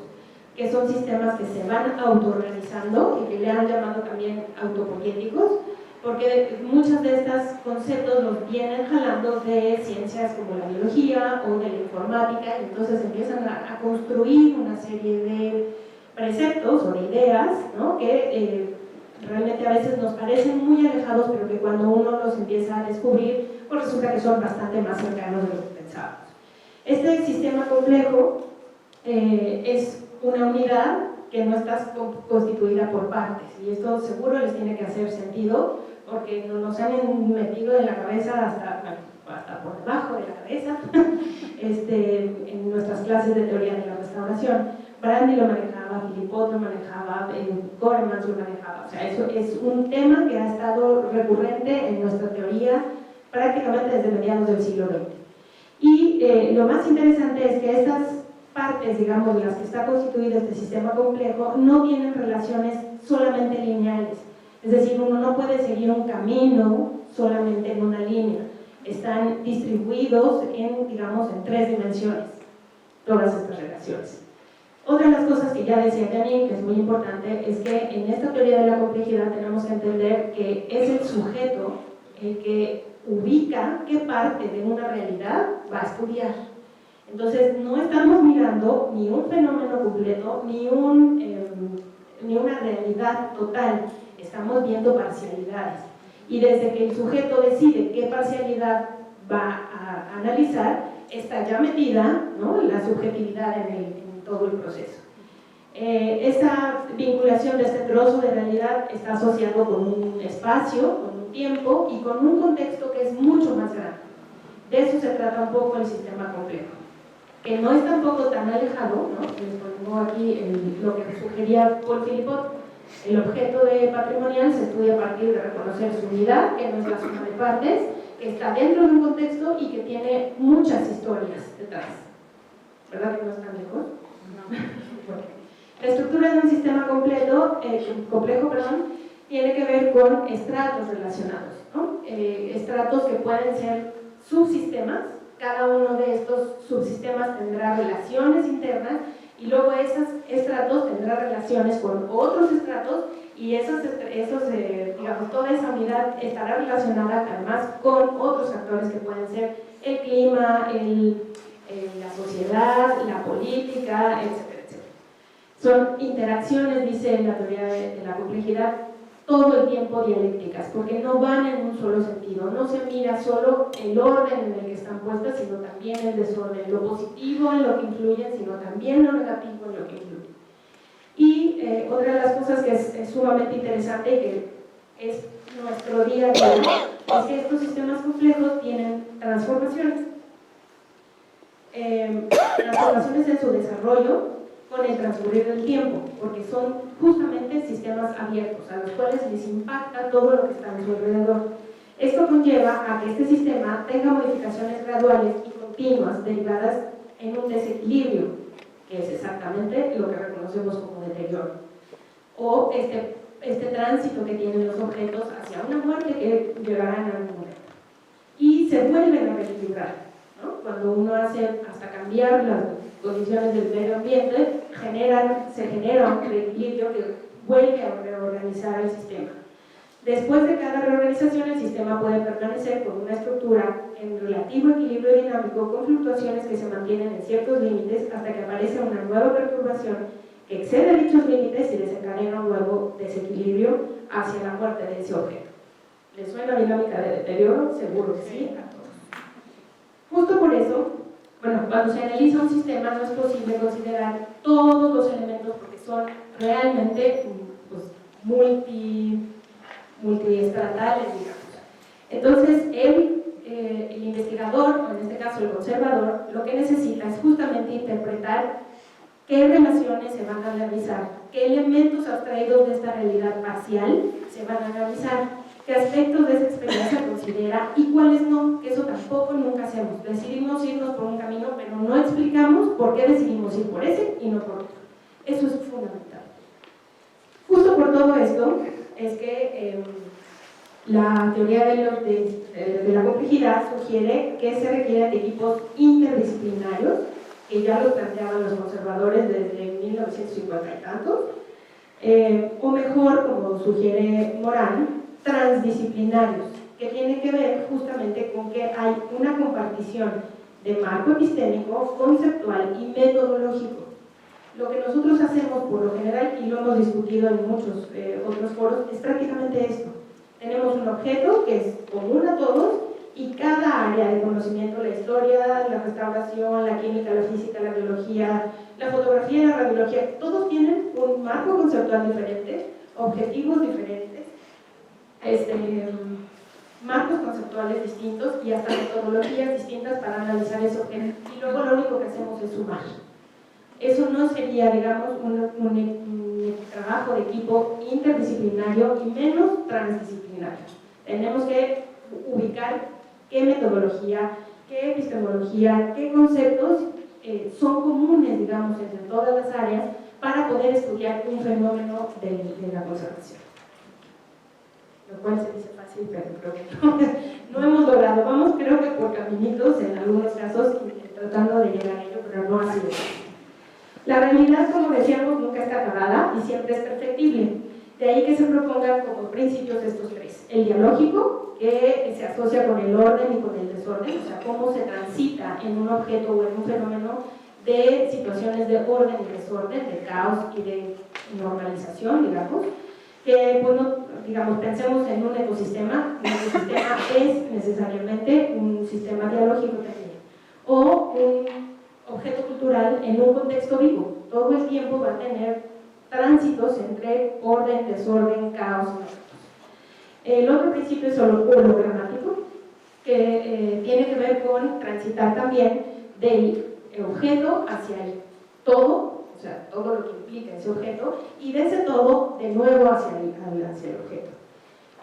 que son sistemas que se van autoorganizando y que le han llamado también autopoéticos, porque muchos de estos conceptos los vienen jalando de ciencias como la biología o de la informática, y entonces empiezan a construir una serie de preceptos o de ideas, ¿no? Que realmente a veces nos parecen muy alejados, pero que cuando uno los empieza a descubrir, pues resulta que son bastante más cercanos de lo que pensábamos. Este sistema complejo es una unidad que no está constituida por partes, y esto seguro les tiene que hacer sentido, porque nos han metido en la cabeza hasta por debajo de la cabeza en nuestras clases de teoría de la restauración. Brandy lo manejaba, Philippot lo manejaba, Goremans lo manejaba. O sea, eso es un tema que ha estado recurrente en nuestra teoría prácticamente desde mediados del siglo XX. Y lo más interesante es que estas partes, digamos, de las que está constituido este sistema complejo, no tienen relaciones solamente lineales. Es decir, uno no puede seguir un camino solamente en una línea. Están distribuidos en, digamos, en 3 dimensiones, todas estas relaciones. Otra de las cosas que ya decía Janine, que es muy importante, es que en esta teoría de la complejidad tenemos que entender que es el sujeto el que ubica qué parte de una realidad va a estudiar. Entonces, no estamos mirando ni un fenómeno completo, ni una realidad total. Estamos viendo parcialidades. Y desde que el sujeto decide qué parcialidad va a analizar, está ya metida, ¿no?, la subjetividad en todo el proceso. Esta vinculación de este trozo de realidad está asociado con un espacio, con un tiempo y con un contexto que es mucho más grande. De eso se trata un poco el sistema complejo, que no es tampoco tan alejado, ¿no? Les pongo aquí lo que sugería Paul Philippot. El objeto de patrimonial se estudia a partir de reconocer su unidad, que no es la suma de partes, que está dentro de un contexto y que tiene muchas historias detrás. ¿Verdad que no es tan lejos? No. Bueno. La estructura de un sistema complejo, tiene que ver con estratos relacionados, ¿no? Estratos que pueden ser subsistemas. Cada uno de estos subsistemas tendrá relaciones internas y luego esos estratos tendrán relaciones con otros estratos y digamos, toda esa unidad estará relacionada además con otros factores que pueden ser el clima, la sociedad, la política, etcétera, etcétera. Son interacciones, dice la teoría de la complejidad, todo el tiempo dialécticas, porque no van en un solo sentido, no se mira solo el orden en el que están puestas, sino también el desorden, lo positivo en lo que influyen, sino también lo negativo en lo que influyen. Y otra de las cosas que es sumamente interesante y que es nuestro día a día, es que estos sistemas complejos tienen transformaciones. Transformaciones en su desarrollo con el transcurrir del tiempo, porque son justamente sistemas abiertos, a los cuales les impacta todo lo que está a su alrededor. Esto conlleva a que este sistema tenga modificaciones graduales y continuas derivadas en un desequilibrio, que es exactamente lo que reconocemos como deterioro, o este tránsito que tienen los objetos hacia una muerte que llegará en algún momento. Y se vuelven a reequilibrar, ¿no? Cuando uno hace hasta cambiar las condiciones del medio ambiente, se genera un reequilibrio que vuelve a reorganizar el sistema. Después de cada reorganización, el sistema puede permanecer con una estructura en relativo equilibrio dinámico con fluctuaciones que se mantienen en ciertos límites hasta que aparece una nueva perturbación que excede dichos límites y desencadena un nuevo desequilibrio hacia la muerte de ese objeto. ¿Les suena dinámica de deterioro? Seguro que sí, a todos. Justo por eso, bueno, cuando se analiza un sistema no es posible considerar todos los elementos porque son realmente pues, multiestatales, digamos. Entonces, el investigador, o en este caso el conservador, lo que necesita es justamente interpretar qué relaciones se van a analizar, qué elementos abstraídos de esta realidad parcial se van a analizar, qué aspectos de esa experiencia considera y cuáles no, que eso tampoco nunca hacemos. Decidimos irnos por un camino, pero no explicamos por qué decidimos ir por ese y no por otro. Eso es fundamental. Justo por todo esto es que la teoría de la complejidad sugiere que se requieren de equipos interdisciplinarios, que ya lo planteaban los conservadores desde 1950 y tantos, o mejor, como sugiere Morán, transdisciplinarios, que tiene que ver justamente con que hay una compartición de marco epistémico, conceptual y metodológico. Lo que nosotros hacemos por lo general, y lo hemos discutido en muchos otros foros, es prácticamente esto. Tenemos un objeto que es común a todos y cada área de conocimiento, la historia, la restauración, la química, la física, la biología, la fotografía y la radiología, todos tienen un marco conceptual diferente, objetivos diferentes, marcos conceptuales distintos y hasta metodologías distintas para analizar ese objeto. Y luego lo único que hacemos es sumar. Eso no sería, digamos, un trabajo de equipo interdisciplinario y menos transdisciplinario. Tenemos que ubicar qué metodología, qué epistemología, qué conceptos son comunes, digamos, entre todas las áreas para poder estudiar un fenómeno de la conservación. Lo cual se dice fácil, pero creo que no hemos logrado. Vamos, creo que por caminitos, en algunos casos, tratando de llegar a ello, pero no ha sido fácil. La realidad, como decíamos, nunca está acabada y siempre es perfectible. De ahí que se propongan como principios estos tres. El dialógico, que se asocia con el orden y con el desorden, o sea, cómo se transita en un objeto o en un fenómeno de situaciones de orden y desorden, de caos y de normalización, digamos. Que, bueno, digamos, pensemos en un ecosistema es necesariamente un sistema dialógico también. O un objeto cultural en un contexto vivo. Todo el tiempo va a tener tránsitos entre orden, desorden, caos y nosotros. El otro principio es hologramático, que tiene que ver con transitar también del objeto hacia el todo, o sea, todo lo que implica ese objeto, y de ese todo de nuevo hacia el objeto.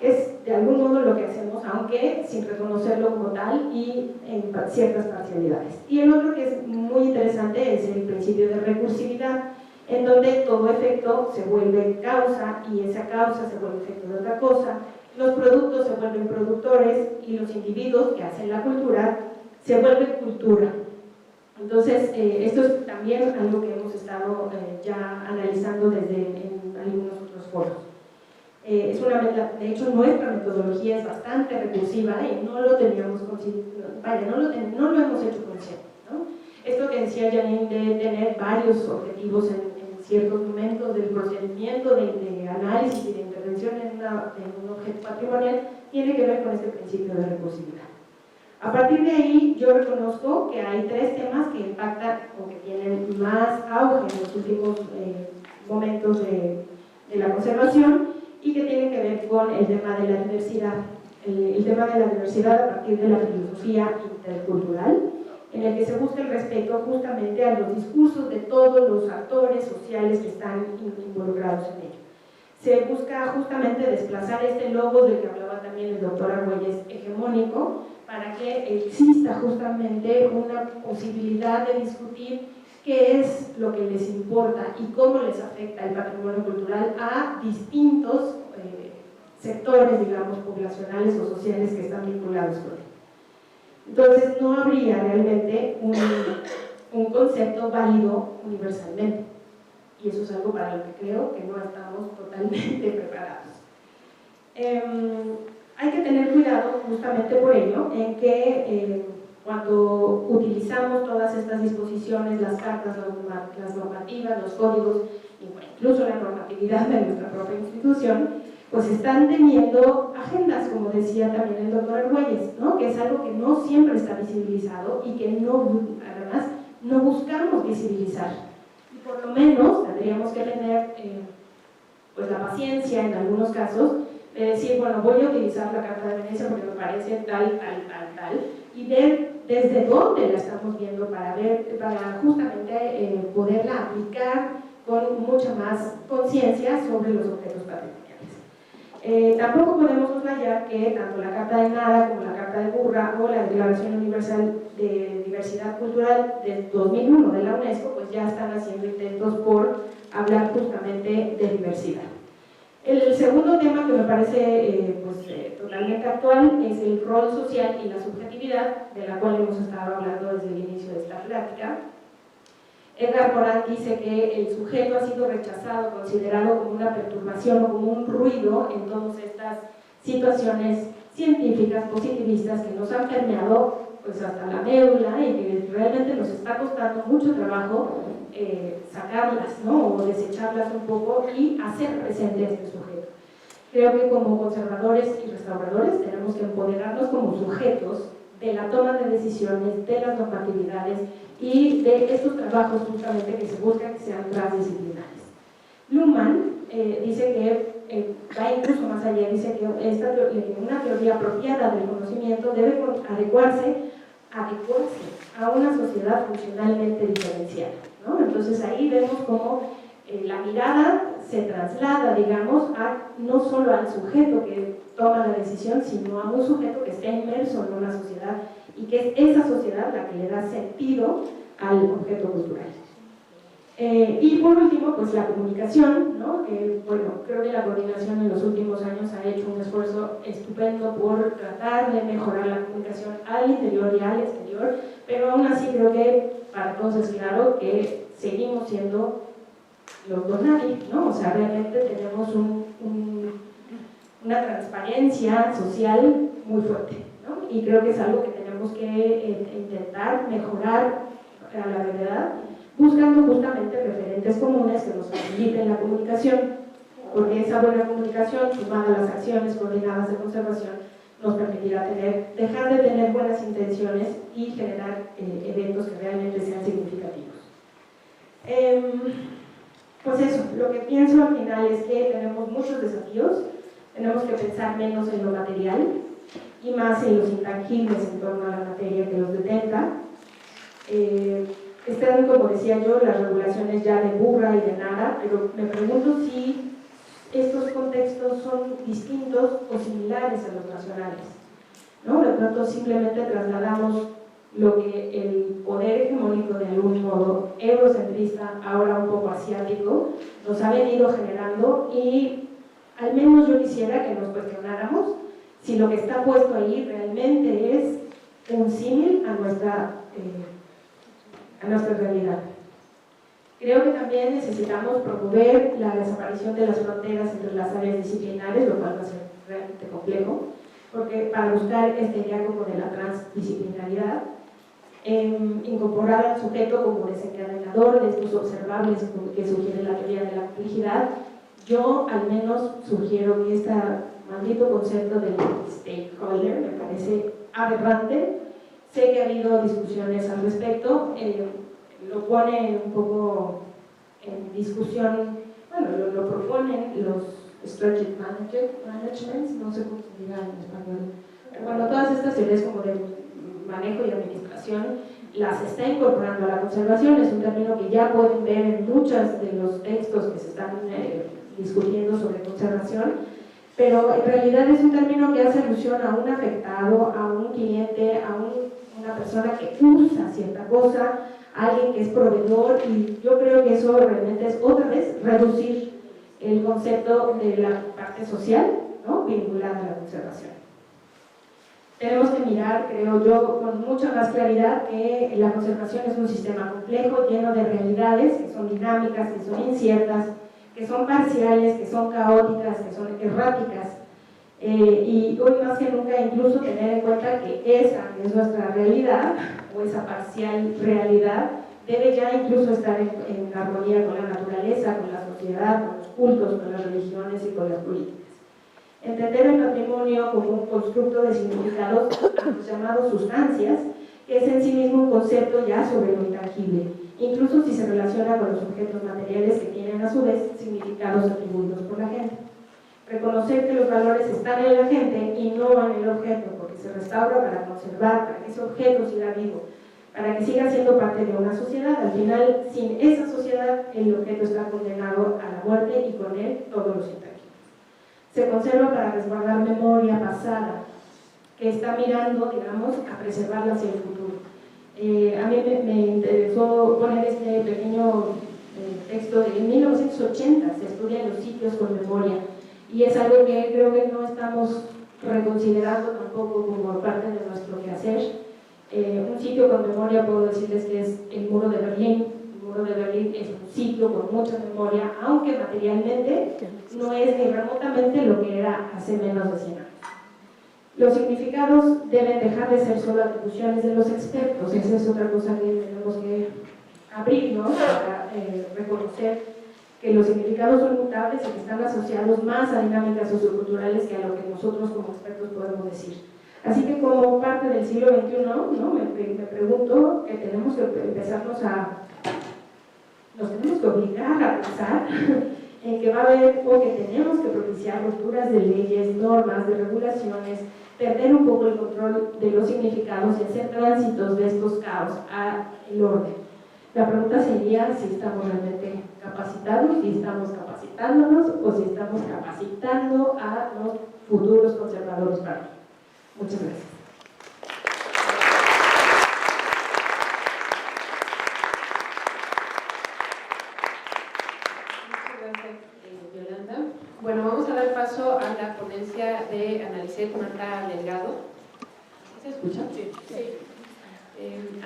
Es de algún modo lo que hacemos, aunque sin reconocerlo como tal y en ciertas parcialidades. Y el otro que es muy interesante es el principio de recursividad, en donde todo efecto se vuelve causa y esa causa se vuelve efecto de otra cosa, los productos se vuelven productores y los individuos que hacen la cultura se vuelven cultura. Entonces, esto es también algo que hemos estado ya analizando desde en algunos otros foros. De hecho, nuestra metodología es bastante recursiva y no lo teníamos no lo hemos hecho consciente, ¿no? Esto que decía Janine de tener varios objetivos en ciertos momentos del procedimiento de análisis y de intervención en un objeto patrimonial, tiene que ver con este principio de recursividad. A partir de ahí, yo reconozco que hay tres temas que impactan o que tienen más auge en los últimos momentos de la conservación y que tienen que ver con el tema de la diversidad. El tema de la diversidad a partir de la filosofía intercultural, en el que se busca el respeto justamente a los discursos de todos los actores sociales que están involucrados en ello. Se busca justamente desplazar este logo del que hablaba también el doctor Argüelles, hegemónico, para que exista justamente una posibilidad de discutir qué es lo que les importa y cómo les afecta el patrimonio cultural a distintos sectores, digamos, poblacionales o sociales que están vinculados con él. Entonces, no habría realmente un concepto válido universalmente. Y eso es algo para lo que creo que no estamos totalmente preparados. Hay que tener cuidado justamente por ello en que cuando utilizamos todas estas disposiciones, las cartas, las normativas, los códigos, incluso la normatividad de nuestra propia institución, pues están teniendo agendas, como decía también el doctor Argüelles, ¿no? Que es algo que no siempre está visibilizado y que además no buscamos visibilizar. Y por lo menos tendríamos que tener pues la paciencia en algunos casos de decir, bueno, voy a utilizar la Carta de Venecia porque me parece tal, y ver desde dónde la estamos viendo para justamente poderla aplicar con mucha más conciencia sobre los objetos patrimoniales. Tampoco podemos soslayar que tanto la Carta de Nara como la Carta de Burra o la Declaración Universal de Diversidad Cultural de 2001 de la UNESCO pues ya están haciendo intentos por hablar justamente de diversidad. El segundo tema que me parece totalmente actual es el rol social y la subjetividad, de la cual hemos estado hablando desde el inicio de esta plática. Edgar Morin dice que el sujeto ha sido rechazado, considerado como una perturbación o como un ruido en todas estas situaciones científicas, positivistas que nos han permeado pues, hasta la médula y que realmente nos está costando mucho trabajo sacarlas, ¿no? O desecharlas un poco y hacer presente a este sujeto. Creo que como conservadores y restauradores tenemos que empoderarnos como sujetos de la toma de decisiones, de las normatividades y de estos trabajos justamente que se buscan que sean transdisciplinares. Luhmann dice que va incluso más allá, dice que una teoría apropiada del conocimiento debe adecuarse a una sociedad funcionalmente diferenciada, ¿no? Entonces ahí vemos cómo la mirada se traslada, digamos, no solo al sujeto que toma la decisión, sino a un sujeto que está inmerso en una sociedad y que es esa sociedad la que le da sentido al objeto cultural. Y por último, pues la comunicación, ¿no? Bueno, creo que la coordinación en los últimos años ha hecho un esfuerzo estupendo por tratar de mejorar la comunicación al interior y al exterior, pero aún así creo que para todos es claro que seguimos siendo los dos nadie, ¿no? O sea, realmente tenemos una transparencia social muy fuerte, ¿no? Y creo que es algo que tenemos que intentar mejorar a la brevedad, buscando justamente referentes comunes que nos faciliten la comunicación, porque esa buena comunicación, sumada a las acciones coordinadas de conservación, nos permitirá dejar de tener buenas intenciones y generar eventos que realmente sean significativos. Pues eso, lo que pienso al final es que tenemos muchos desafíos, tenemos que pensar menos en lo material y más en los intangibles en torno a la materia que los detenta. Están, como decía yo, las regulaciones ya de Burra y de Nara, pero me pregunto si estos contextos son distintos o similares a los nacionales, ¿no? De pronto simplemente trasladamos lo que el poder hegemónico de algún modo eurocentrista, ahora un poco asiático, nos ha venido generando y al menos yo quisiera que nos cuestionáramos si lo que está puesto ahí realmente es un símil a nuestra realidad. Creo que también necesitamos promover la desaparición de las fronteras entre las áreas disciplinares, lo cual va a ser realmente complejo, porque para buscar este diálogo de la transdisciplinaridad incorporar al sujeto como desencadenador de estos observables que sugiere la teoría de la complejidad. Yo al menos sugiero que este maldito concepto del stakeholder me parece aberrante. Sé que ha habido discusiones al respecto, lo pone un poco en discusión, bueno, lo proponen los strategic managements, no sé cómo se diga en español. Bueno, todas estas teorías como de manejo y administración las está incorporando a la conservación. Es un término que ya pueden ver en muchos de los textos que se están discutiendo sobre conservación, pero en realidad es un término que hace alusión a un afectado, a un cliente, a una persona que usa cierta cosa, a alguien que es proveedor, y yo creo que eso realmente es otra vez reducir el concepto de la parte social, ¿no?, vinculada a la conservación. Tenemos que mirar, creo yo, con mucha más claridad que la conservación es un sistema complejo, lleno de realidades que son dinámicas, que son inciertas, que son parciales, que son caóticas, que son erráticas, y hoy más que nunca incluso tener en cuenta que esa es nuestra realidad, o esa parcial realidad, debe ya incluso estar en armonía con la naturaleza, con la sociedad, con los cultos, con las religiones y con las políticas. Entender el patrimonio como un constructo de significados llamados sustancias, que es en sí mismo un concepto ya sobre lo intangible, incluso si se relaciona con los objetos materiales que tienen a su vez significados atribuidos por la gente. Reconocer que los valores están en la gente y no en el objeto, porque se restaura para conservar, para que ese objeto siga vivo, para que siga siendo parte de una sociedad. Al final, sin esa sociedad, el objeto está condenado a la muerte y con él todos los intangibles. Se conserva para resguardar memoria pasada, que está mirando, digamos, a preservarla hacia el futuro. A mí me interesó poner este pequeño texto de 1980, se estudian los sitios con memoria, y es algo que creo que no estamos reconsiderando tampoco como parte de nuestro quehacer. Un sitio con memoria, puedo decirles que es el Muro de Berlín. El Muro de Berlín es un sitio con mucha memoria, aunque materialmente no es ni remotamente lo que era hace menos de 100 años. Los significados deben dejar de ser solo atribuciones de los expertos. Esa es otra cosa que tenemos que abrirnos para reconocer que los significados son mutables y que están asociados más a dinámicas socioculturales que a lo que nosotros como expertos podemos decir. Así que como parte del siglo XXI, ¿no?, me pregunto que tenemos que nos tenemos que obligar a pensar en que va a haber o que tenemos que propiciar rupturas de leyes, normas, de regulaciones, perder un poco el control de los significados y hacer tránsitos de estos caos al orden. La pregunta sería si estamos realmente capacitados, si estamos capacitándonos o si estamos capacitando a los futuros conservadores para mí. Muchas gracias. Bueno, vamos a dar paso a la ponencia de Analicet Mata Delgado. ¿Se escucha? Sí.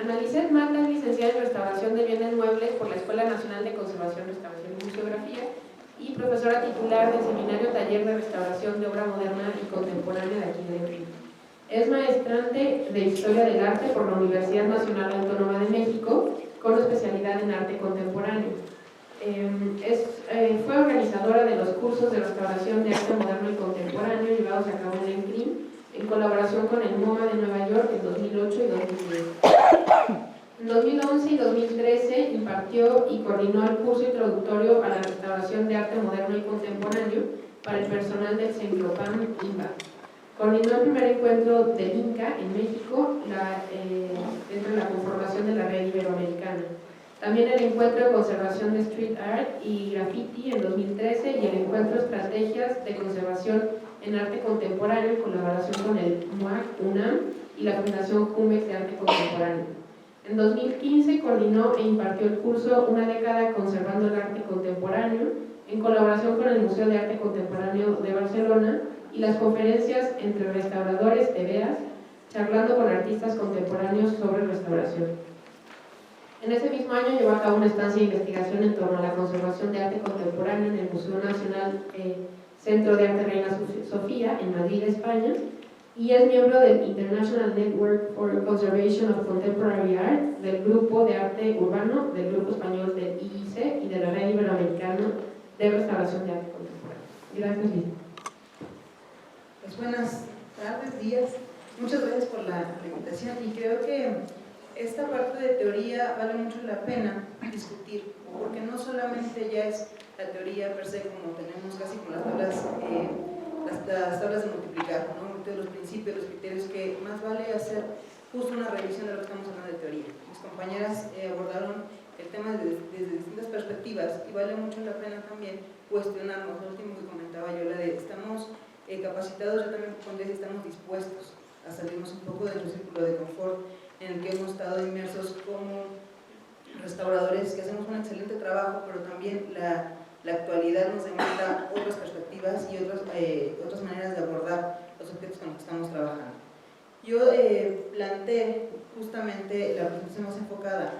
Analicet Mata es licenciada en Restauración de Bienes Muebles por la Escuela Nacional de Conservación, Restauración y Museografía y profesora titular del Seminario Taller de Restauración de Obra Moderna y Contemporánea de aquí de Río. Es maestrante de Historia del Arte por la Universidad Nacional Autónoma de México, con especialidad en Arte Contemporáneo. Fue organizadora de los cursos de restauración de arte moderno y contemporáneo llevados a cabo en el CRIM, en colaboración con el MoMA de Nueva York en 2008 y 2010. En 2011 y 2013 impartió y coordinó el curso introductorio a la restauración de arte moderno y contemporáneo para el personal del Cenclopan INBA. Coordinó el primer encuentro del INCA en México dentro de la conformación de la red iberoamericana. También el encuentro de conservación de street art y graffiti en 2013 y el encuentro Estrategias de Conservación en Arte Contemporáneo en colaboración con el MUAC UNAM y la Fundación Jumex de Arte Contemporáneo. En 2015 coordinó e impartió el curso Una década conservando el arte contemporáneo en colaboración con el Museo de Arte Contemporáneo de Barcelona y las conferencias Entre Restauradores de Veras, charlando con artistas contemporáneos sobre restauración. En ese mismo año llevó a cabo una estancia de investigación en torno a la conservación de arte contemporáneo en el Museo Nacional Centro de Arte Reina Sofía, en Madrid, España, y es miembro del International Network for Conservation of Contemporary Art, del Grupo de Arte Urbano, del Grupo Español del IIC y de la Red Iberoamericana de Restauración de Arte Contemporáneo. Gracias, Lisa. Pues buenas tardes, días. Muchas gracias por la invitación y creo que esta parte de teoría vale mucho la pena discutir, porque no solamente ya es la teoría per se, como tenemos casi con las tablas de multiplicar, ¿no? De los principios, los criterios, que más vale hacer justo una revisión de lo que estamos hablando de teoría. Mis compañeras abordaron el tema desde distintas perspectivas y vale mucho la pena también cuestionarnos. Lo último que comentaba yo, la de estamos capacitados, yo también pondría si estamos dispuestos a salirnos un poco de nuestro círculo de confort en el que hemos estado inmersos como restauradores, que hacemos un excelente trabajo, pero también la actualidad nos demanda otras perspectivas y otras maneras de abordar los objetos con los que estamos trabajando. Yo planteé justamente la presentación más enfocada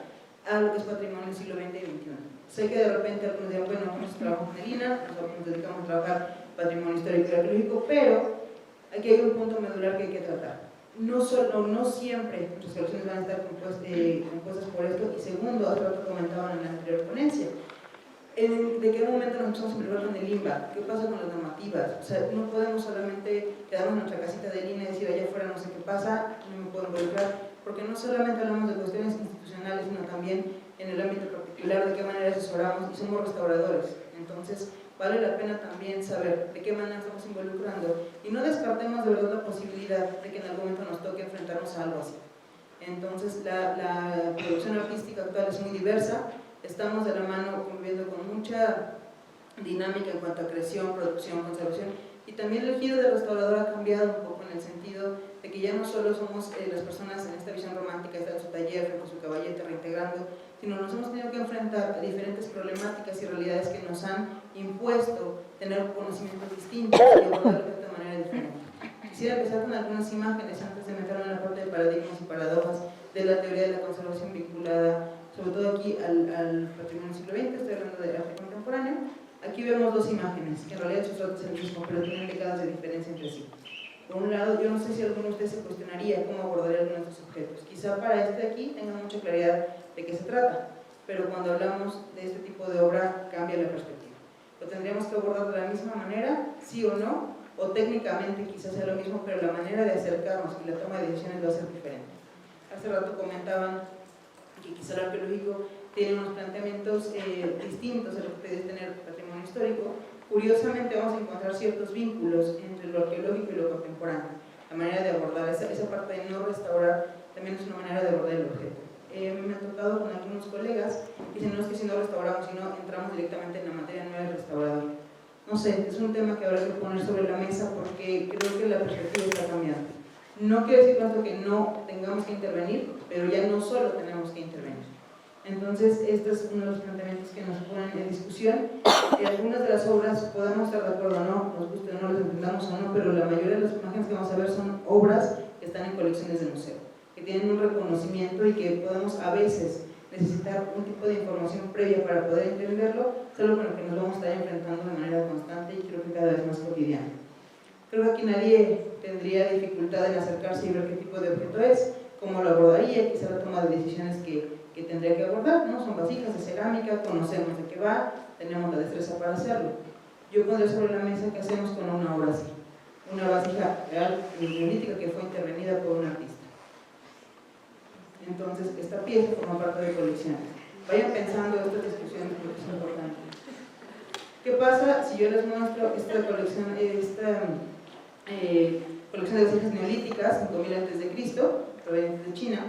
a lo que es patrimonio del siglo XX y XXI. Sé que de repente algunos dirán, bueno, nosotros trabajamos en el INA, nosotros nos dedicamos a trabajar patrimonio histórico y arqueológico, pero aquí hay un punto medular que hay que tratar. No siempre nuestras colecciones van a estar compuestas por esto, y segundo, hace rato comentaban en la anterior ponencia, ¿de qué momento nos empezamos a involucrar con el INBA? ¿Qué pasa con las normativas? O sea, no podemos solamente quedarnos en nuestra casita de línea y decir allá afuera no sé qué pasa, no me puedo involucrar, porque no solamente hablamos de cuestiones institucionales, sino también en el ámbito particular, de qué manera asesoramos, y somos restauradores. Entonces, vale la pena también saber de qué manera estamos involucrando, y no descartemos de verdad la posibilidad de que en algún momento nos toque enfrentarnos a algo así. Entonces, la producción artística actual es muy diversa, estamos de la mano conviviendo con mucha dinámica en cuanto a creación, producción, conservación, y también el giro del restaurador ha cambiado un poco en el sentido de que ya no solo somos las personas en esta visión romántica, está en su taller, con su caballete reintegrando, sino nos hemos tenido que enfrentar a diferentes problemáticas y realidades que nos han impuesto tener conocimientos distintos y abordarlo de esta manera diferente. Quisiera empezar con algunas imágenes antes de meterme en la parte de paradigmas y paradojas de la teoría de la conservación vinculada, sobre todo aquí al patrimonio del siglo XX, estoy hablando de arte contemporáneo. Aquí vemos dos imágenes, que en realidad su trato es el mismo, pero tienen décadas de diferencia entre sí. Por un lado, yo no sé si alguno de ustedes se cuestionaría cómo abordaría alguno de estos objetos. Quizá para este de aquí tengan mucha claridad de qué se trata, pero cuando hablamos de este tipo de obra cambia la perspectiva. Lo tendríamos que abordar de la misma manera, sí o no, o técnicamente quizás sea lo mismo, pero la manera de acercarnos y la toma de decisiones va a ser diferente. Hace rato comentaban que quizá el arqueológico tiene unos planteamientos distintos a lo que puede tener patrimonio histórico. Curiosamente vamos a encontrar ciertos vínculos entre lo arqueológico y lo contemporáneo. La manera de abordar esa parte de no restaurar también es una manera de abordar el objeto. Me ha tocado con algunos colegas que dicen, no es que si no restauramos, sino entramos directamente en la materia, no es restaurador. No sé, es un tema que habrá que poner sobre la mesa porque creo que la perspectiva está cambiando. No quiero decir tanto que no tengamos que intervenir, pero ya no solo tenemos que intervenir. Entonces, este es uno de los planteamientos que nos ponen en discusión. Algunas de las obras podamos estar de acuerdo o no, nos guste o no, les entendamos o no, pero la mayoría de las imágenes que vamos a ver son obras que están en colecciones de museo, que tienen un reconocimiento y que podemos a veces necesitar un tipo de información previa para poder entenderlo, solo con lo que nos vamos a estar enfrentando de manera constante y creo que cada vez más cotidiana. Creo que aquí nadie tendría dificultad en acercarse y ver qué tipo de objeto es, cómo lo abordaría, quizá la toma de decisiones que tendría que abordar, ¿no? Son vasijas de cerámica, conocemos de qué va, tenemos la destreza para hacerlo. Yo pondré sobre la mesa qué hacemos con una obra así, una vasija real y neolítica que fue intervenida por un artista. Entonces, esta pieza forma parte de colecciones. Vayan pensando estas discusiones porque es importante. ¿Qué pasa si yo les muestro esta colección de vasijas neolíticas, 5000 a.C., provenientes de China?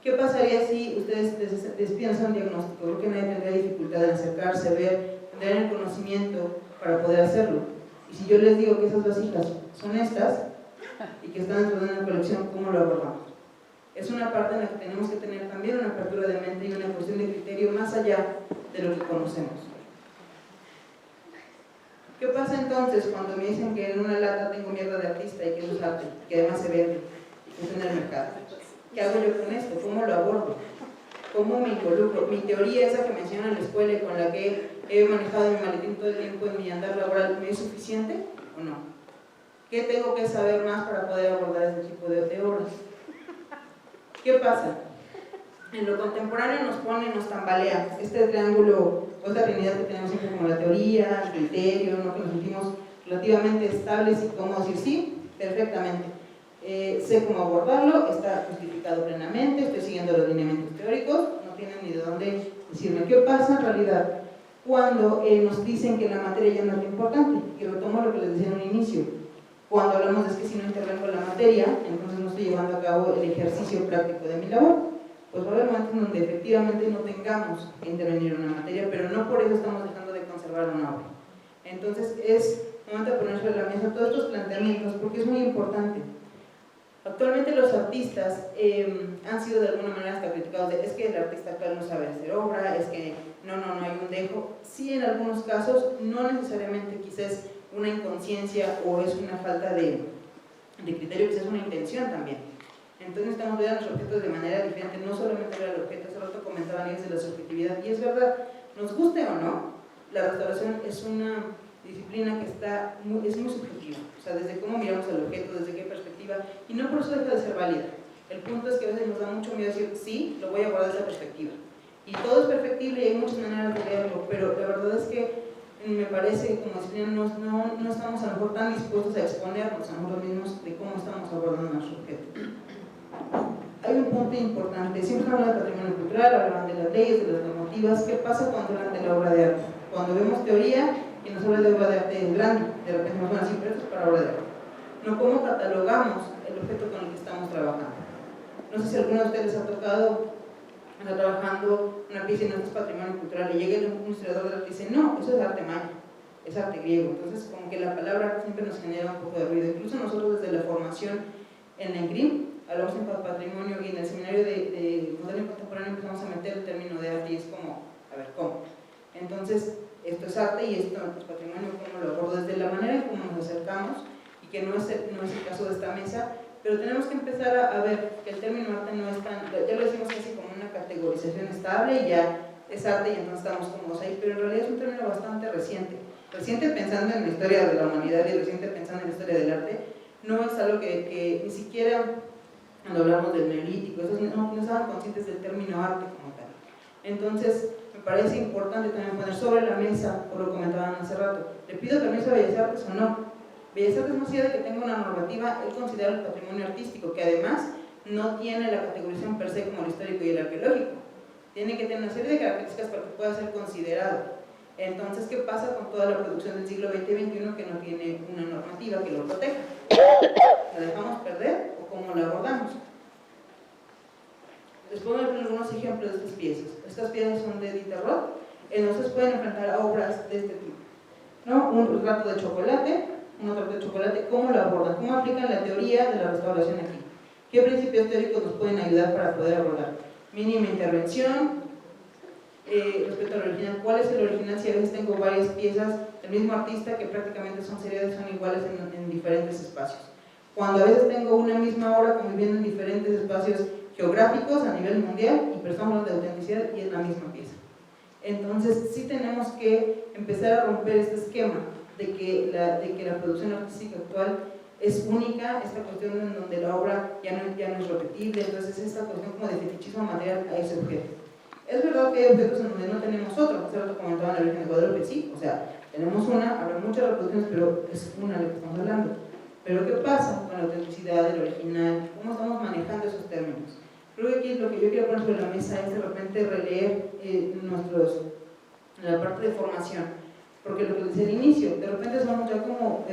¿Qué pasaría si ustedes les piden hacer un diagnóstico? Creo que nadie tendría dificultad en acercarse, ver, tendrían el conocimiento para poder hacerlo. Y si yo les digo que esas vasijas son estas y que están dentro de una colección, ¿cómo lo abordamos? Es una parte en la que tenemos que tener también una apertura de mente y una cuestión de criterio más allá de lo que conocemos. ¿Qué pasa entonces cuando me dicen que en una lata tengo mierda de artista y que eso es arte, que además se vende y que está en el mercado? ¿Qué hago yo con esto? ¿Cómo lo abordo? ¿Cómo me involucro? Mi teoría, esa que me enseñan en la escuela y con la que he manejado mi maletín todo el tiempo en mi andar laboral, ¿me es suficiente o no? ¿Qué tengo que saber más para poder abordar este tipo de obras? ¿Qué pasa? En lo contemporáneo nos tambalea este triángulo, o esta trinidad que tenemos siempre como la teoría, el criterio, ¿no? Que nos sentimos relativamente estables y cómo decir sí, perfectamente. Sé cómo abordarlo, está justificado plenamente, estoy siguiendo los lineamientos teóricos, no tienen ni de dónde decirme qué pasa en realidad cuando nos dicen que la materia ya no es lo importante. Y retomo lo que les decía en un inicio. Cuando hablamos de que si no intervengo en la materia, entonces no estoy llevando a cabo el ejercicio práctico de mi labor. Pues va a haber momentos en donde efectivamente no tengamos que intervenir en una materia, pero no por eso estamos dejando de conservar una obra. Entonces es momento de poner sobre la mesa todos estos planteamientos, porque es muy importante. Actualmente los artistas han sido de alguna manera hasta criticados de es que el artista actual no sabe hacer obra, es que no hay un dejo. Sí, en algunos casos, no necesariamente quizás una inconsciencia o es una falta de criterio, quizás una intención también. Entonces estamos viendo los objetos de manera diferente, no solamente ver el objeto, hace rato comentaban ellos de la subjetividad, y es verdad, nos guste o no, la restauración es una disciplina que es muy subjetiva, o sea, desde cómo miramos el objeto, desde qué perspectiva, y no por eso deja de ser válida. El punto es que a veces nos da mucho miedo decir, sí, lo voy a guardar esa perspectiva, y todo es perfectible y hay muchas maneras de verlo, pero la verdad es que me parece que como disciplina no estamos a lo mejor tan dispuestos a exponernos a nosotros mismos de cómo estamos abordando nuestro objeto. Hay un punto importante, siempre hablamos del patrimonio cultural, hablan de las leyes, de las normativas. ¿Qué pasa cuando hablan de la obra de arte? Cuando vemos teoría y nos habla de obra de arte en grande, de repente nos van a decir, pero esto es para obra de arte. No cómo catalogamos el objeto con el que estamos trabajando. No sé si alguno de ustedes ha tocado, está trabajando una pieza y no es patrimonio cultural, y llega un historiador de arte y dice, no, eso es arte maya, es arte griego. Entonces, como que la palabra arte siempre nos genera un poco de ruido. Incluso nosotros desde la formación en la ENGRIM, hablamos en patrimonio y en el seminario de moderno y contemporáneo empezamos a meter el término de arte y es como, a ver, ¿cómo? Entonces, esto es arte y esto es patrimonio, ¿cómo lo abordo? Desde la manera en cómo nos acercamos, y que no es el caso de esta mesa, pero tenemos que empezar a ver que el término arte no es tan, ya lo decimos casi como una categorización estable y ya es arte y entonces estamos cómodos ahí, pero en realidad es un término bastante reciente pensando en la historia de la humanidad y reciente pensando en la historia del arte. No es algo que ni siquiera cuando hablamos del neolítico, no estaban conscientes del término arte como tal. Entonces, me parece importante también poner sobre la mesa, por lo que comentaban hace rato, ¿le pido permiso a Bellas Artes o no? Bellas Artes, más allá de que tenga una normativa, él considera el patrimonio artístico, que además no tiene la categorización per se como el histórico y el arqueológico. Tiene que tener una serie de características para que pueda ser considerado. Entonces, ¿qué pasa con toda la producción del siglo XX y XXI que no tiene una normativa que lo proteja? ¿La dejamos perder o cómo la abordamos? Les puedo dar algunos ejemplos de estas piezas. Estas piezas son de Dieter Roth. Entonces pueden enfrentar a obras de este tipo, ¿no? Un retrato de chocolate, ¿cómo lo abordan? ¿Cómo aplican la teoría de la restauración aquí? ¿Qué principios teóricos nos pueden ayudar para poder abordar? Mínima intervención, respecto al original, ¿cuál es el original? Si a veces tengo varias piezas del mismo artista que prácticamente son seriadas, son iguales en diferentes espacios. Cuando a veces tengo una misma obra conviviendo en diferentes espacios geográficos a nivel mundial, y personas de autenticidad y es la misma pieza. Entonces sí tenemos que empezar a romper este esquema de que la producción artística actual es única, esta cuestión en donde la obra ya no es repetible, entonces es esta cuestión como de fetichismo material a ese objeto. Es verdad que hay objetos en donde no tenemos otro, hace rato comentaban la Virgen de Guadalupe, sí, o sea, tenemos una, habrá muchas reproducciones, pero es una de la que estamos hablando. Pero ¿qué pasa con la autenticidad del original? ¿Cómo estamos manejando esos términos? Creo que aquí es lo que yo quiero poner sobre la mesa, es de repente releer la parte de formación, porque lo que decía al inicio, de repente somos ya como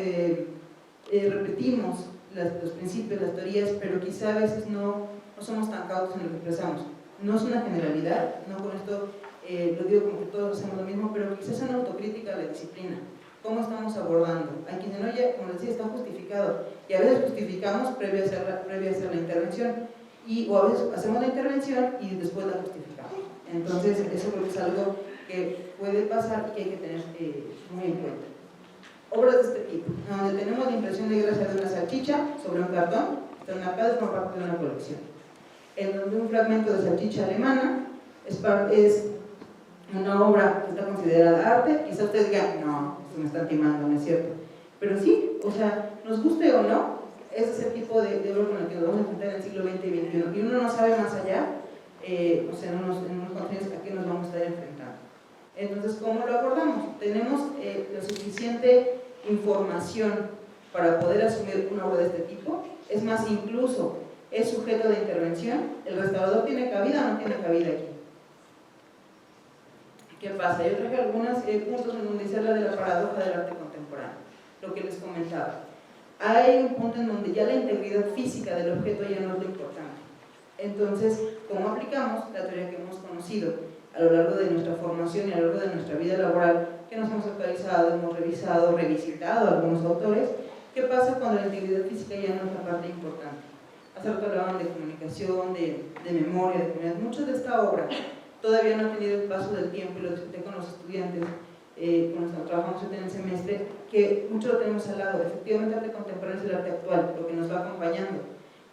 repetimos los principios, las teorías, pero quizá a veces no somos tan cautos en lo que expresamos. No es una generalidad, no con esto lo digo como que todos hacemos lo mismo, pero quizás es una autocrítica de la disciplina. ¿Cómo estamos abordando? Hay quienes no, ya, como les decía, está justificado, y a veces justificamos previo a hacer la intervención, o a veces hacemos la intervención y después la justificamos. Entonces, eso creo que es algo que puede pasar y que hay que tener muy en cuenta. Obras de este tipo, donde tenemos la impresión de grasa de una salchicha sobre un cartón, está en acá, forma parte de una colección. En donde un fragmento de salchicha alemana es una obra que está considerada arte, quizá ustedes digan, no, esto me están timando, no es cierto. Pero sí, o sea, nos guste o no, ese es el tipo de obra con el que nos vamos a enfrentar en el siglo XX y XXI. Y uno no sabe más allá, o sea, en unos contenidos a qué nos vamos a estar enfrentando. Entonces, ¿cómo lo abordamos? Tenemos la suficiente información para poder asumir una obra de este tipo. Es más, incluso es sujeto de intervención. ¿El restaurador tiene cabida o no tiene cabida aquí? ¿Qué pasa? Yo traje algunos puntos en donde se habla de la paradoja del arte contemporáneo, lo que les comentaba. Hay un punto en donde ya la integridad física del objeto ya no es lo importante. Entonces, ¿cómo aplicamos la teoría que hemos conocido a lo largo de nuestra formación y a lo largo de nuestra vida laboral, que nos hemos actualizado, hemos revisado, revisitado a algunos autores? ¿Qué pasa cuando la integridad física ya no es la parte importante? Hace rato hablaban de comunicación, de memoria, de comunidad. Mucho de esta obra todavía no ha tenido el paso del tiempo, y lo discuté con los estudiantes cuando trabajamos en el semestre, que mucho lo tenemos al lado. Efectivamente, el arte contemporáneo es el arte actual, lo que nos va acompañando.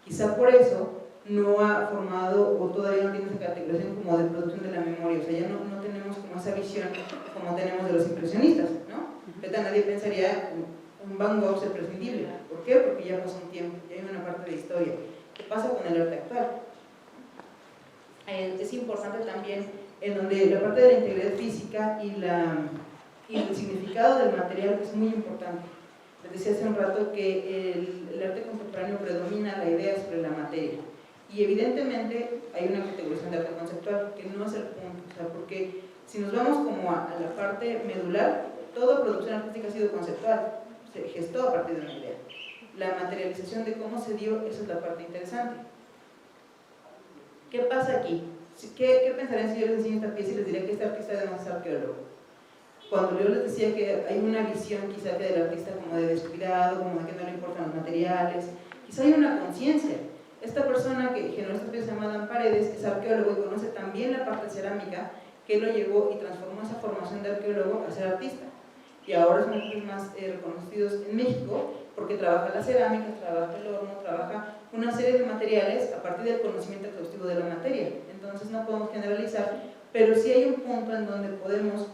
Quizá por eso no ha formado, o todavía no tiene esa categorización como de producción de la memoria. O sea, ya no tenemos como esa visión como tenemos de los impresionistas, ¿no? Ahorita nadie pensaría un Van Gogh es prescindible. ¿Por qué? Porque ya pasó un tiempo, ya hay una parte de historia. ¿Qué pasa con el arte actual? Es importante también en donde la parte de la integridad física y el significado del material es muy importante. Les decía hace un rato que el arte contemporáneo predomina la idea sobre la materia, y evidentemente hay una categorización de arte conceptual que no es el punto, o sea, porque si nos vamos como a la parte medular, toda producción artística ha sido conceptual, se gestó a partir de una idea. La materialización de cómo se dio, esa es la parte interesante. ¿Qué pasa aquí? ¿Qué pensarían si yo les enseño esta pieza y les diría que este artista además es arqueólogo? Cuando yo les decía que hay una visión quizá que del artista como de descuidado, como de que no le importan los materiales, quizá hay una conciencia. Esta persona que generó esta pieza llamada Dan Paredes es arqueólogo y conoce también la parte cerámica, que lo llevó y transformó esa formación de arqueólogo a ser artista. Y ahora es uno de los más reconocidos en México, porque trabaja la cerámica, trabaja el horno, trabaja una serie de materiales a partir del conocimiento exhaustivo de la materia. Entonces no podemos generalizar, pero sí hay un punto en donde podemos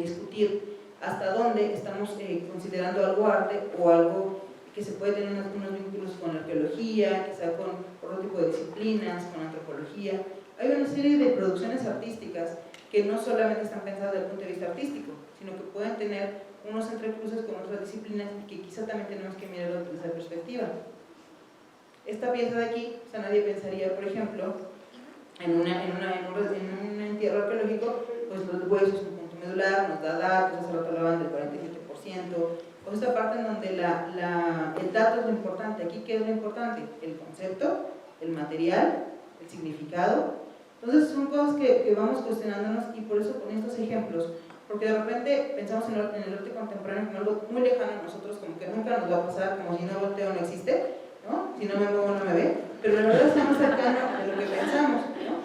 discutir hasta dónde estamos considerando algo arte o algo que se puede tener unos vínculos con la arqueología, quizá con otro tipo de disciplinas, con antropología. Hay una serie de producciones artísticas que no solamente están pensadas desde el punto de vista artístico, sino que pueden tener unos entrecruces con otras disciplinas y que quizá también tenemos que mirarlo desde esa perspectiva. Esta pieza de aquí, o sea, nadie pensaría, por ejemplo, en un entierro arqueológico, pues los huesos, un punto medular, nos da datos, hace rato hablaban del 47%, pues esta parte en donde el dato es lo importante. Aquí, ¿qué es lo importante? El concepto, el material, el significado. Entonces son cosas que vamos cuestionándonos, y por eso con estos ejemplos, porque de repente pensamos en el arte contemporáneo como algo muy lejano a nosotros, como que nunca nos va a pasar, como si no volteo no existe, ¿no? Si no me muevo no me ve, pero la verdad está más cercano de lo que pensamos, ¿no?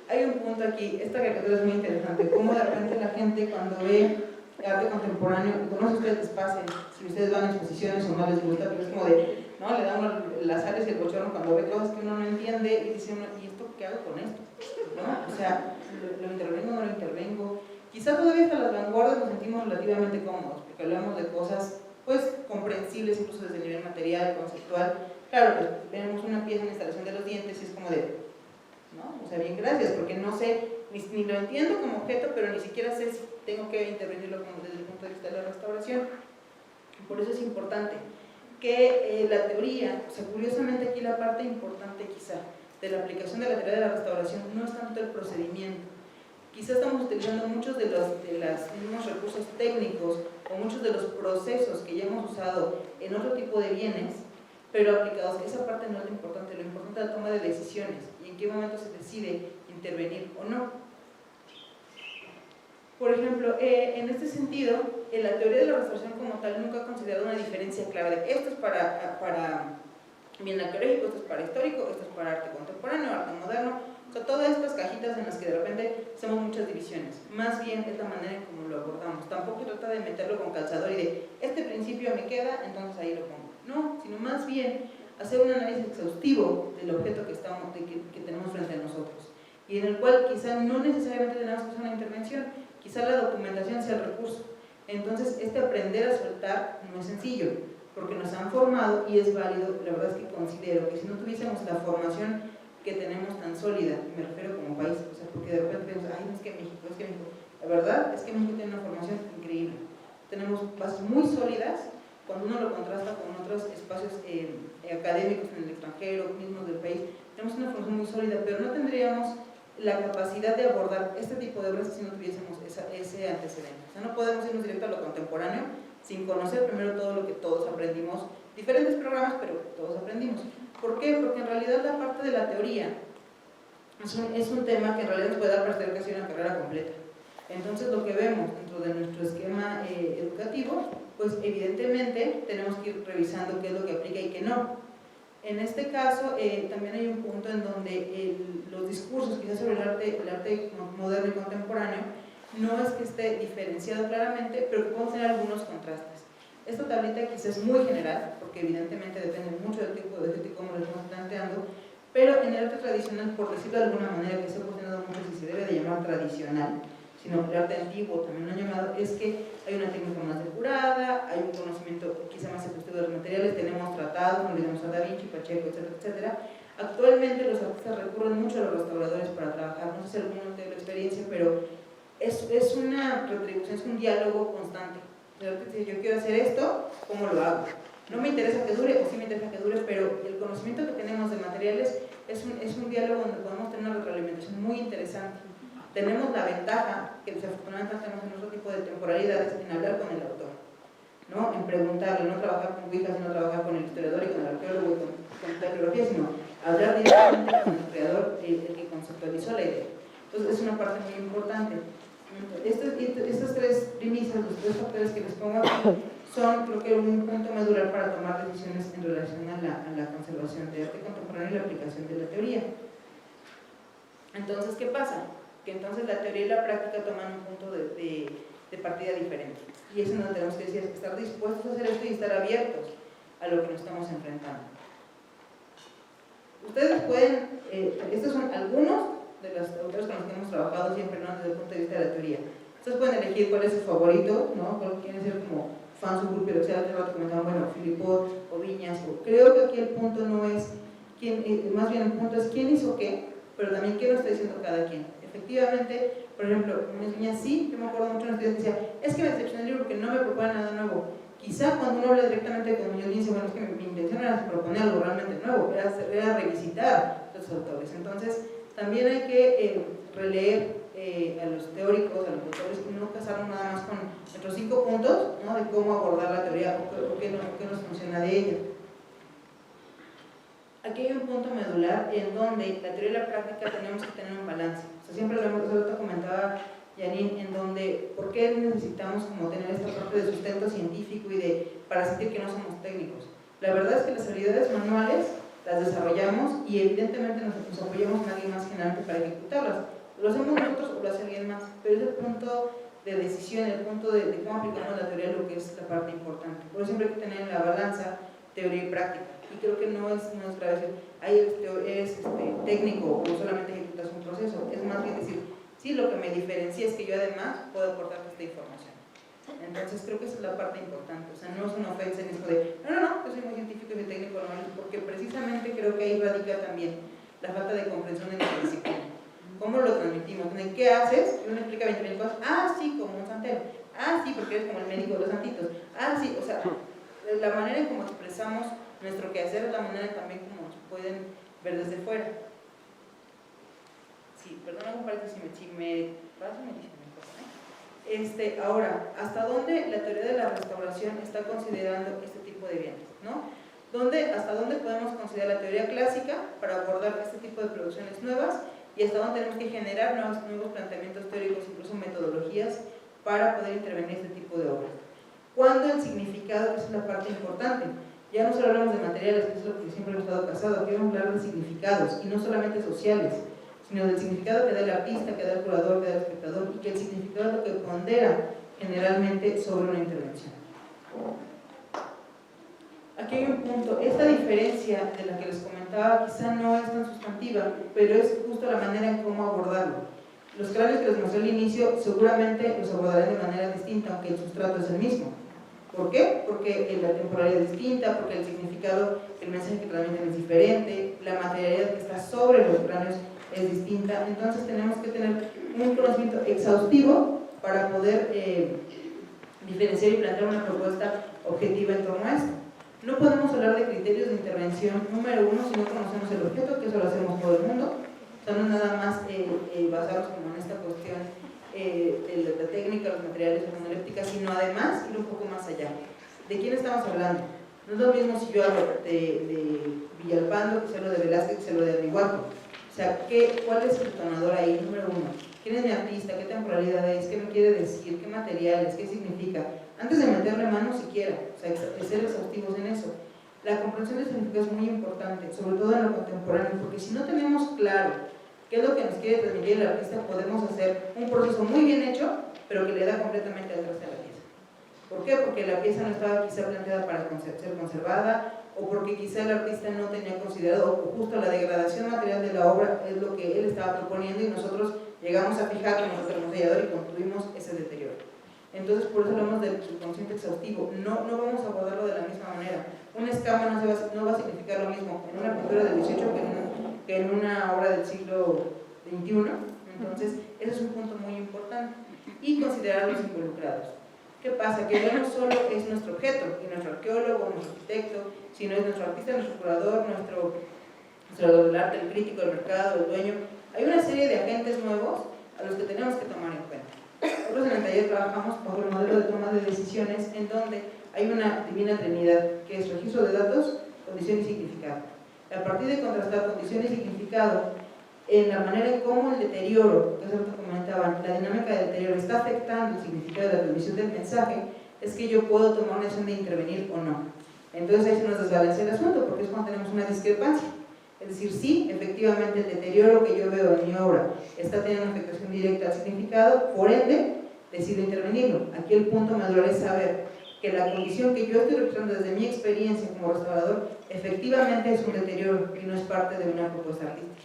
Hay un punto aquí, esta caricatura es muy interesante, cómo de repente la gente cuando ve arte contemporáneo, no sé si ustedes les pasen, si ustedes van a exposiciones o no les gusta, pero es como de, ¿no? Le da uno las sales y el bochorno cuando ve cosas que uno no entiende y dice uno, ¿y esto qué hago con esto? ¿No? O sea, ¿lo intervengo o no lo intervengo? Quizá todavía hasta las vanguardias nos sentimos relativamente cómodos, porque hablamos de cosas, pues, comprensibles incluso desde el nivel material, conceptual. Claro, pues, vemos una pieza en instalación de los dientes y es como de, ¿no? O sea, bien, gracias, porque no sé, ni lo entiendo como objeto, pero ni siquiera sé si tengo que intervenirlo como desde el punto de vista de la restauración. Por eso es importante que la teoría, o sea, curiosamente aquí la parte importante quizá de la aplicación de la teoría de la restauración no es tanto el procedimiento. Quizá estamos utilizando muchos de los mismos recursos técnicos o muchos de los procesos que ya hemos usado en otro tipo de bienes, pero aplicados. Esa parte no es lo importante es la toma de decisiones y en qué momento se decide intervenir o no. Por ejemplo, en este sentido, en la teoría de la restauración como tal nunca ha considerado una diferencia clave de esto es para bien arqueológico, esto es para histórico, esto es para arte contemporáneo, arte moderno, o sea, todas estas cajitas en las que de repente hacemos muchas divisiones. Más bien es la manera en cómo lo abordamos. Tampoco trata de meterlo con calzador y de este principio me queda, entonces ahí lo pongo. No, sino más bien hacer un análisis exhaustivo del objeto que tenemos frente a nosotros, y en el cual quizá no necesariamente tenemos que hacer una intervención, quizá la documentación sea el recurso. Entonces, este aprender a soltar no es sencillo, porque nos han formado y es válido. La verdad es que considero que si no tuviésemos la formación que tenemos tan sólida, me refiero como país, o sea, porque de repente vemos, ay, es que México, la verdad es que México tiene una formación increíble. Tenemos bases muy sólidas cuando uno lo contrasta con otros espacios académicos en el extranjero, mismos del país. Tenemos una formación muy sólida, pero no tendríamos la capacidad de abordar este tipo de obras si no tuviésemos ese antecedente. O sea, no podemos irnos directo a lo contemporáneo sin conocer primero todo lo que todos aprendimos, diferentes programas, pero todos aprendimos. ¿Por qué? Porque en realidad la parte de la teoría es un tema que en realidad nos puede dar para hacer casi una carrera completa. Entonces, lo que vemos dentro de nuestro esquema educativo, pues evidentemente tenemos que ir revisando qué es lo que aplica y qué no. En este caso, también hay un punto en donde los discursos, quizás sobre el arte moderno y contemporáneo, no es que esté diferenciado claramente, pero que podemos tener algunos contrastes. Esta tablita quizás es muy general, porque evidentemente depende mucho del tipo de arte y cómo lo estamos planteando, pero en el arte tradicional, por decirlo de alguna manera, que se ha cuestionado mucho si se debe de llamar tradicional, sino el arte antiguo también lo han llamado, es que hay una técnica más depurada, hay un conocimiento quizá más exhaustivo de los materiales, tenemos tratados, como digamos a Da Vinci, Pacheco, etcétera, etcétera. Actualmente los artistas recurren mucho a los restauradores para trabajar, no sé si alguno tiene la experiencia, pero es una retribución, es un diálogo constante. Si yo quiero hacer esto, ¿cómo lo hago? No me interesa que dure, o sí me interesa que dure, pero el conocimiento que tenemos de materiales es un diálogo donde podemos tener una retroalimentación muy interesante. Tenemos la ventaja, que desafortunadamente tenemos en otro tipo de temporalidades, en hablar con el autor, ¿no? En preguntarle, no trabajar con Wicca, sino trabajar con el historiador y con el arqueólogo y con la bibliografía, sino hablar directamente con el creador, el que conceptualizó la idea. Entonces es una parte muy importante. Estas tres premisas, los tres factores que les pongo aquí, son creo que un punto medular para tomar decisiones en relación a la conservación de arte contemporáneo y la aplicación de la teoría. Entonces, ¿qué pasa? Que entonces la teoría y la práctica toman un punto de partida diferente. Y eso es donde tenemos que decir, estar dispuestos a hacer esto y estar abiertos a lo que nos estamos enfrentando. Ustedes pueden, estos son algunos de los autores con los que hemos trabajado siempre, ¿no? Desde el punto de vista de la teoría. Ustedes pueden elegir cuál es su favorito, ¿no? Cuál quieren ser como fan, su grupo, lo que sea. Hace rato comentaban, bueno, Philippot o Viñas. Creo que aquí el punto no es quién, más bien el punto es quién hizo qué, pero también qué nos está diciendo cada quien. Efectivamente, por ejemplo, Gómez Viñas, sí, yo me acuerdo mucho de una estudiante que decía, es que me decepcioné el libro porque no me propone nada nuevo. Quizá cuando uno habla directamente con Muñoz dice, bueno, es que mi intención era proponer algo realmente nuevo, era revisitar los autores. Entonces, también hay que releer a los teóricos, a los autores, y no casarnos nada más con nuestros 5 puntos, ¿no? De cómo abordar la teoría o qué nos funciona de ella. Aquí hay un punto medular en donde la teoría y la práctica tenemos que tener un balance. O sea, siempre lo comentaba Janine, en donde, ¿por qué necesitamos como tener esta parte de sustento científico y para sentir que no somos técnicos? La verdad es que las habilidades manuales las desarrollamos y evidentemente nos apoyamos en alguien más generalmente para ejecutarlas. Lo hacemos nosotros o lo hace alguien más, pero es el punto de decisión, el punto de cómo aplicamos la teoría, lo que es la parte importante. Por eso siempre hay que tener en la balanza teoría y práctica. Y creo que no es grave decir, ahí eres técnico o solamente ejecutas un proceso. Es más bien decir, sí, lo que me diferencia es que yo además puedo aportarte esta información. Entonces creo que esa es la parte importante. O sea, no es una ofensa en esto de, no, yo soy muy científico y soy técnico, no, porque precisamente creo que ahí radica también la falta de comprensión de la disciplina. ¿Cómo lo transmitimos? ¿Qué haces? Y uno explica 20.000 cosas. Ah, sí, como un santero. Ah, sí, porque eres como el médico de los santitos. Ah, sí, o sea, la manera en cómo expresamos nuestro quehacer es la manera también como nos pueden ver desde fuera. Sí, perdón, no parece si me paso, me dicen cosas, ahora, ¿hasta dónde la teoría de la restauración está considerando este tipo de bienes? ¿No? ¿Hasta dónde podemos considerar la teoría clásica para abordar este tipo de producciones nuevas? Y hasta dónde tenemos que generar nuevos planteamientos teóricos, incluso metodologías, para poder intervenir en este tipo de obras. ¿Cuándo el significado? Esa es la parte importante. Ya no solo hablamos de materiales, que es lo que siempre hemos estado casados, aquí vamos a hablar de significados, y no solamente sociales, sino del significado que da el artista, que da el curador, que da el espectador, y que el significado es lo que pondera generalmente sobre una intervención. Aquí hay un punto, esta diferencia de la que les comentaba quizá no es tan sustantiva, pero es justo la manera en cómo abordarlo. Los cráneos que les mostré al inicio seguramente los abordarán de manera distinta, aunque el sustrato es el mismo. ¿Por qué? Porque la temporalidad es distinta, porque el significado, el mensaje que transmiten es diferente, la materialidad que está sobre los cráneos es distinta. Entonces tenemos que tener un conocimiento exhaustivo para poder diferenciar y plantear una propuesta objetiva en torno a esto. No podemos hablar de criterios de intervención número uno si no conocemos el objeto, que eso lo hacemos todo el mundo. O sea, no es nada más basarnos como en esta cuestión de la técnica, los materiales, la fonoléptica, sino además ir un poco más allá. ¿De quién estamos hablando? No es lo mismo si yo hablo de Villalpando que sé lo de Velázquez que sé lo de Amihuaco. O sea, ¿cuál es el detonador ahí? Número uno, ¿quién es mi artista? ¿Qué temporalidad es? ¿Qué me quiere decir? ¿Qué materiales? ¿Qué significa? Antes de meterle mano siquiera, o sea, de ser exhaustivos en eso. La comprensión del significado es muy importante, sobre todo en lo contemporáneo, porque si no tenemos claro qué es lo que nos quiere transmitir el artista, podemos hacer un proceso muy bien hecho, pero que le da completamente al traste a la pieza. ¿Por qué? Porque la pieza no estaba quizá planteada para ser conservada, o porque quizá el artista no tenía considerado, o justo la degradación material de la obra es lo que él estaba proponiendo y nosotros llegamos a fijar con nuestro sellador y construimos ese deterioro. Entonces, por eso hablamos del subconsciente exhaustivo. No vamos a abordarlo de la misma manera. Una escama no va a significar lo mismo en una pintura del 18 que en una obra del siglo XXI. Entonces, ese es un punto muy importante. Y considerar los involucrados. ¿Qué pasa? Que ya no solo es nuestro objeto, y nuestro arqueólogo, nuestro arquitecto, sino es nuestro artista, nuestro curador, nuestro del arte, el crítico, el mercado, el dueño. Hay una serie de agentes nuevos a los que tenemos que tomar en cuenta. Nosotros en el taller trabajamos bajo el modelo de toma de decisiones en donde hay una divina trinidad que es registro de datos, condición y significado. A partir de contrastar condición y significado en la manera en cómo el deterioro, que es lo que comentaban, la dinámica del deterioro está afectando el significado de la transmisión del mensaje, es que yo puedo tomar una decisión de intervenir o no. Entonces ahí se nos desbalancea el asunto porque es cuando tenemos una discrepancia. Es decir, sí, efectivamente el deterioro que yo veo en mi obra está teniendo una afectación directa al significado, por ende, decido intervenirlo. Aquí el punto mayor es saber que la condición que yo estoy registrando desde mi experiencia como restaurador, efectivamente es un deterioro y no es parte de una propuesta artística.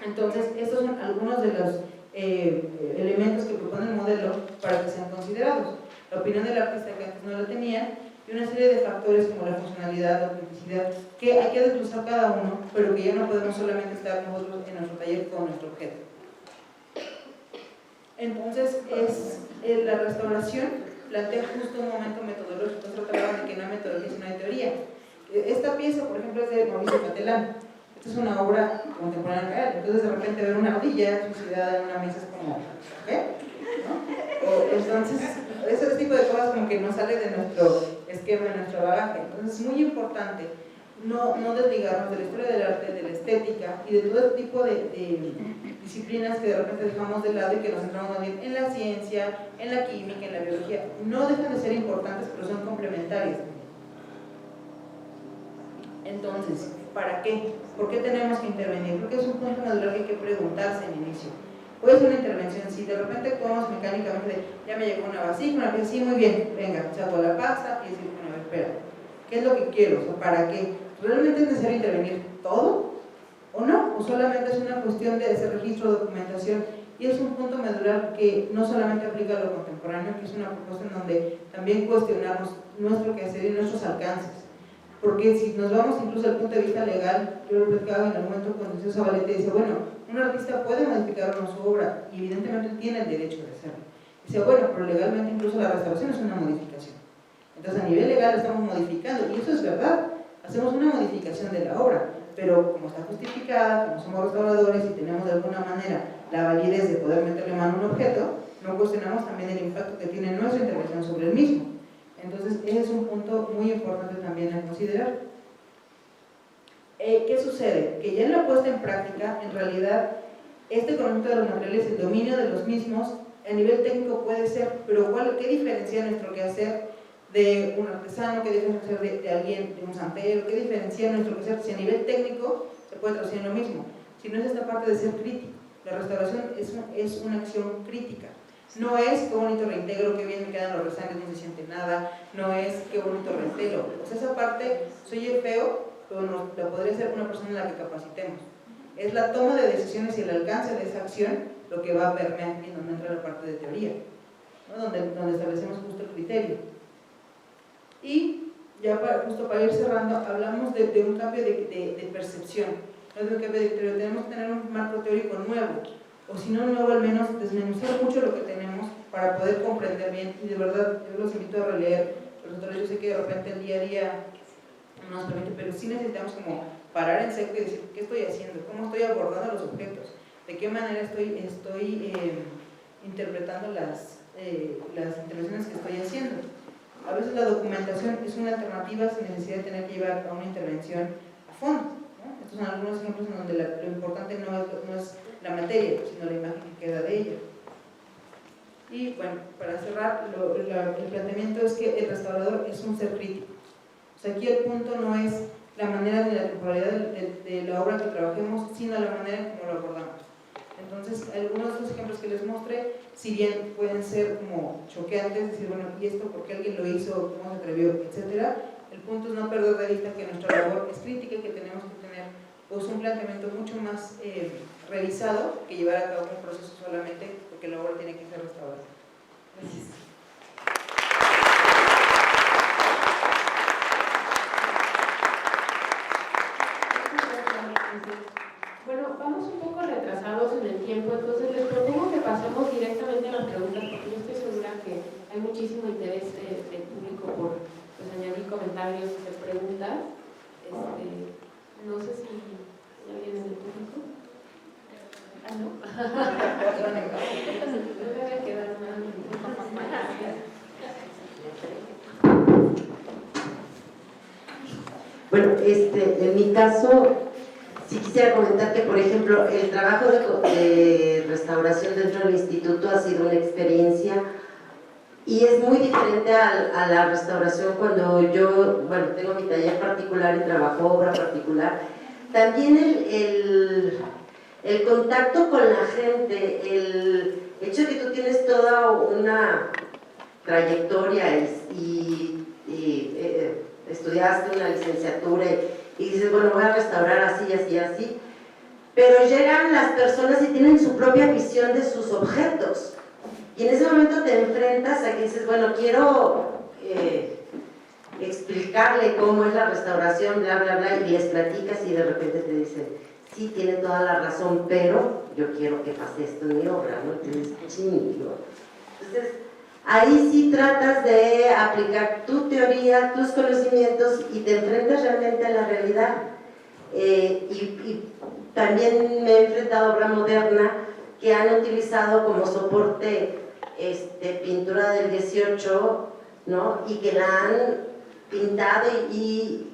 Entonces, estos son algunos de los elementos que propone el modelo para que sean considerados. La opinión del artista que antes no la tenía, y una serie de factores como la funcionalidad, la autenticidad, que hay que desglosar cada uno, pero que ya no podemos solamente estar nosotros en nuestro taller con nuestro objeto. Entonces, la restauración plantea justo un momento metodológico. Nosotros hablamos de que no hay metodología, sino hay teoría. Esta pieza, por ejemplo, es de Mauricio Patelán. Esta es una obra contemporánea real. Entonces, de repente, ver una ardilla suicidada en una mesa es como, ¿qué? ¿No? Entonces, ese tipo de cosas como que no sale de nuestro esquema, de nuestro bagaje. Entonces, es muy importante no desligarnos de la historia del arte, de la estética y de todo este tipo de disciplinas que de repente dejamos de lado y que nos centramos más bien en la ciencia, en la química, en la biología. No dejan de ser importantes, pero son complementarias. Entonces, ¿para qué? ¿Por qué tenemos que intervenir? Porque es un punto natural que hay que preguntarse al inicio. Puede ser una intervención, si de repente actuamos mecánicamente, ya me llegó una vasija, una pieza, sí, muy bien, venga, saco la pasta y decir, bueno, a ver, espera, ¿qué es lo que quiero? O sea, ¿para qué? ¿Realmente es necesario intervenir todo? ¿O no? ¿O solamente es una cuestión de ese registro, documentación? Y es un punto medular que no solamente aplica a lo contemporáneo, que es una propuesta en donde también cuestionamos nuestro quehacer y nuestros alcances. Porque si nos vamos incluso al punto de vista legal, yo lo platicaba en algún momento con el señor Zabaleta y decía, bueno, un artista puede modificar una su obra y evidentemente tiene el derecho de hacerlo. Dice, bueno, pero legalmente incluso la restauración es una modificación. Entonces a nivel legal estamos modificando, y eso es verdad, hacemos una modificación de la obra, pero como está justificada, como somos restauradores y tenemos de alguna manera la validez de poder meterle mano a un objeto, no cuestionamos también el impacto que tiene nuestra intervención sobre el mismo. Entonces, ese es un punto muy importante también a considerar. ¿Qué sucede? Que ya en la puesta en práctica, en realidad, este conjunto de los materiales, el dominio de los mismos, a nivel técnico puede ser, pero ¿qué diferencia nuestro quehacer de un artesano? ¿Qué diferencia de alguien, de un santero? ¿Qué diferencia nuestro quehacer si a nivel técnico se puede traducir en lo mismo? Si no es esta parte de ser crítico. La restauración es una acción crítica. No es qué bonito reintegro, qué bien me quedan los resangres, no se siente nada, no es qué bonito reintegro. O sea, esa parte, soy feo, pero la podría ser una persona en la que capacitemos. Es la toma de decisiones y el alcance de esa acción lo que va a permear en donde entra la parte de teoría, ¿no? donde establecemos justo el criterio. Y ya justo para ir cerrando, hablamos de un cambio de percepción, no de un cambio de criterio. Tenemos que tener un marco teórico nuevo, o si no nuevo, al menos desmenuzar mucho lo que tenemos para poder comprender bien. Y de verdad, yo los invito a releer. Nosotros, yo sé que de repente el día a día no nos permite, pero sí necesitamos como parar en seco y decir, ¿qué estoy haciendo? ¿Cómo estoy abordando los objetos? ¿De qué manera estoy interpretando las intervenciones que estoy haciendo? A veces la documentación es una alternativa sin necesidad de tener que llevar a una intervención a fondo, ¿no? Estos son algunos ejemplos en donde lo importante no es la materia, sino la imagen que queda de ella. Y bueno, para cerrar, el planteamiento es que el restaurador es un ser crítico. O sea, aquí el punto no es la manera de la temporalidad de la obra que trabajemos, sino la manera en cómo lo abordamos. Entonces, algunos de los ejemplos que les mostré, si bien pueden ser como choqueantes, decir, bueno, ¿y esto por qué alguien lo hizo? ¿Cómo se atrevió? Etcétera. El punto es no perder de vista que nuestra labor es crítica y que tenemos que tener pues, un planteamiento mucho más revisado que llevar a cabo un proceso solamente porque la obra tiene que ser restaurada. Gracias. Bueno, vamos un poco retrasados en el tiempo, entonces les propongo que pasemos directamente a las preguntas, porque yo estoy segura que hay muchísimo interés del público por pues, añadir comentarios, hacer preguntas. No sé si hay alguien en el público. Ah, no. No debe quedar nada. Bueno, en mi caso, sí quisiera comentar que, por ejemplo, el trabajo de restauración dentro del instituto ha sido una experiencia y es muy diferente a la restauración cuando yo, bueno, tengo mi taller particular y trabajo obra particular. También el contacto con la gente, el hecho de que tú tienes toda una trayectoria y estudiaste una licenciatura y dices, bueno, voy a restaurar así, así, así, pero llegan las personas y tienen su propia visión de sus objetos y en ese momento te enfrentas a que dices, bueno, quiero explicarle cómo es la restauración, bla, bla, bla, y les platicas y de repente te dicen, sí, tiene toda la razón, pero yo quiero que pase esto en mi obra, ¿no? Entonces, entonces ahí sí tratas de aplicar tu teoría, tus conocimientos y te enfrentas realmente a la realidad. Y también me he enfrentado a obra moderna que han utilizado como soporte pintura del 18, ¿no? Y que la han pintado y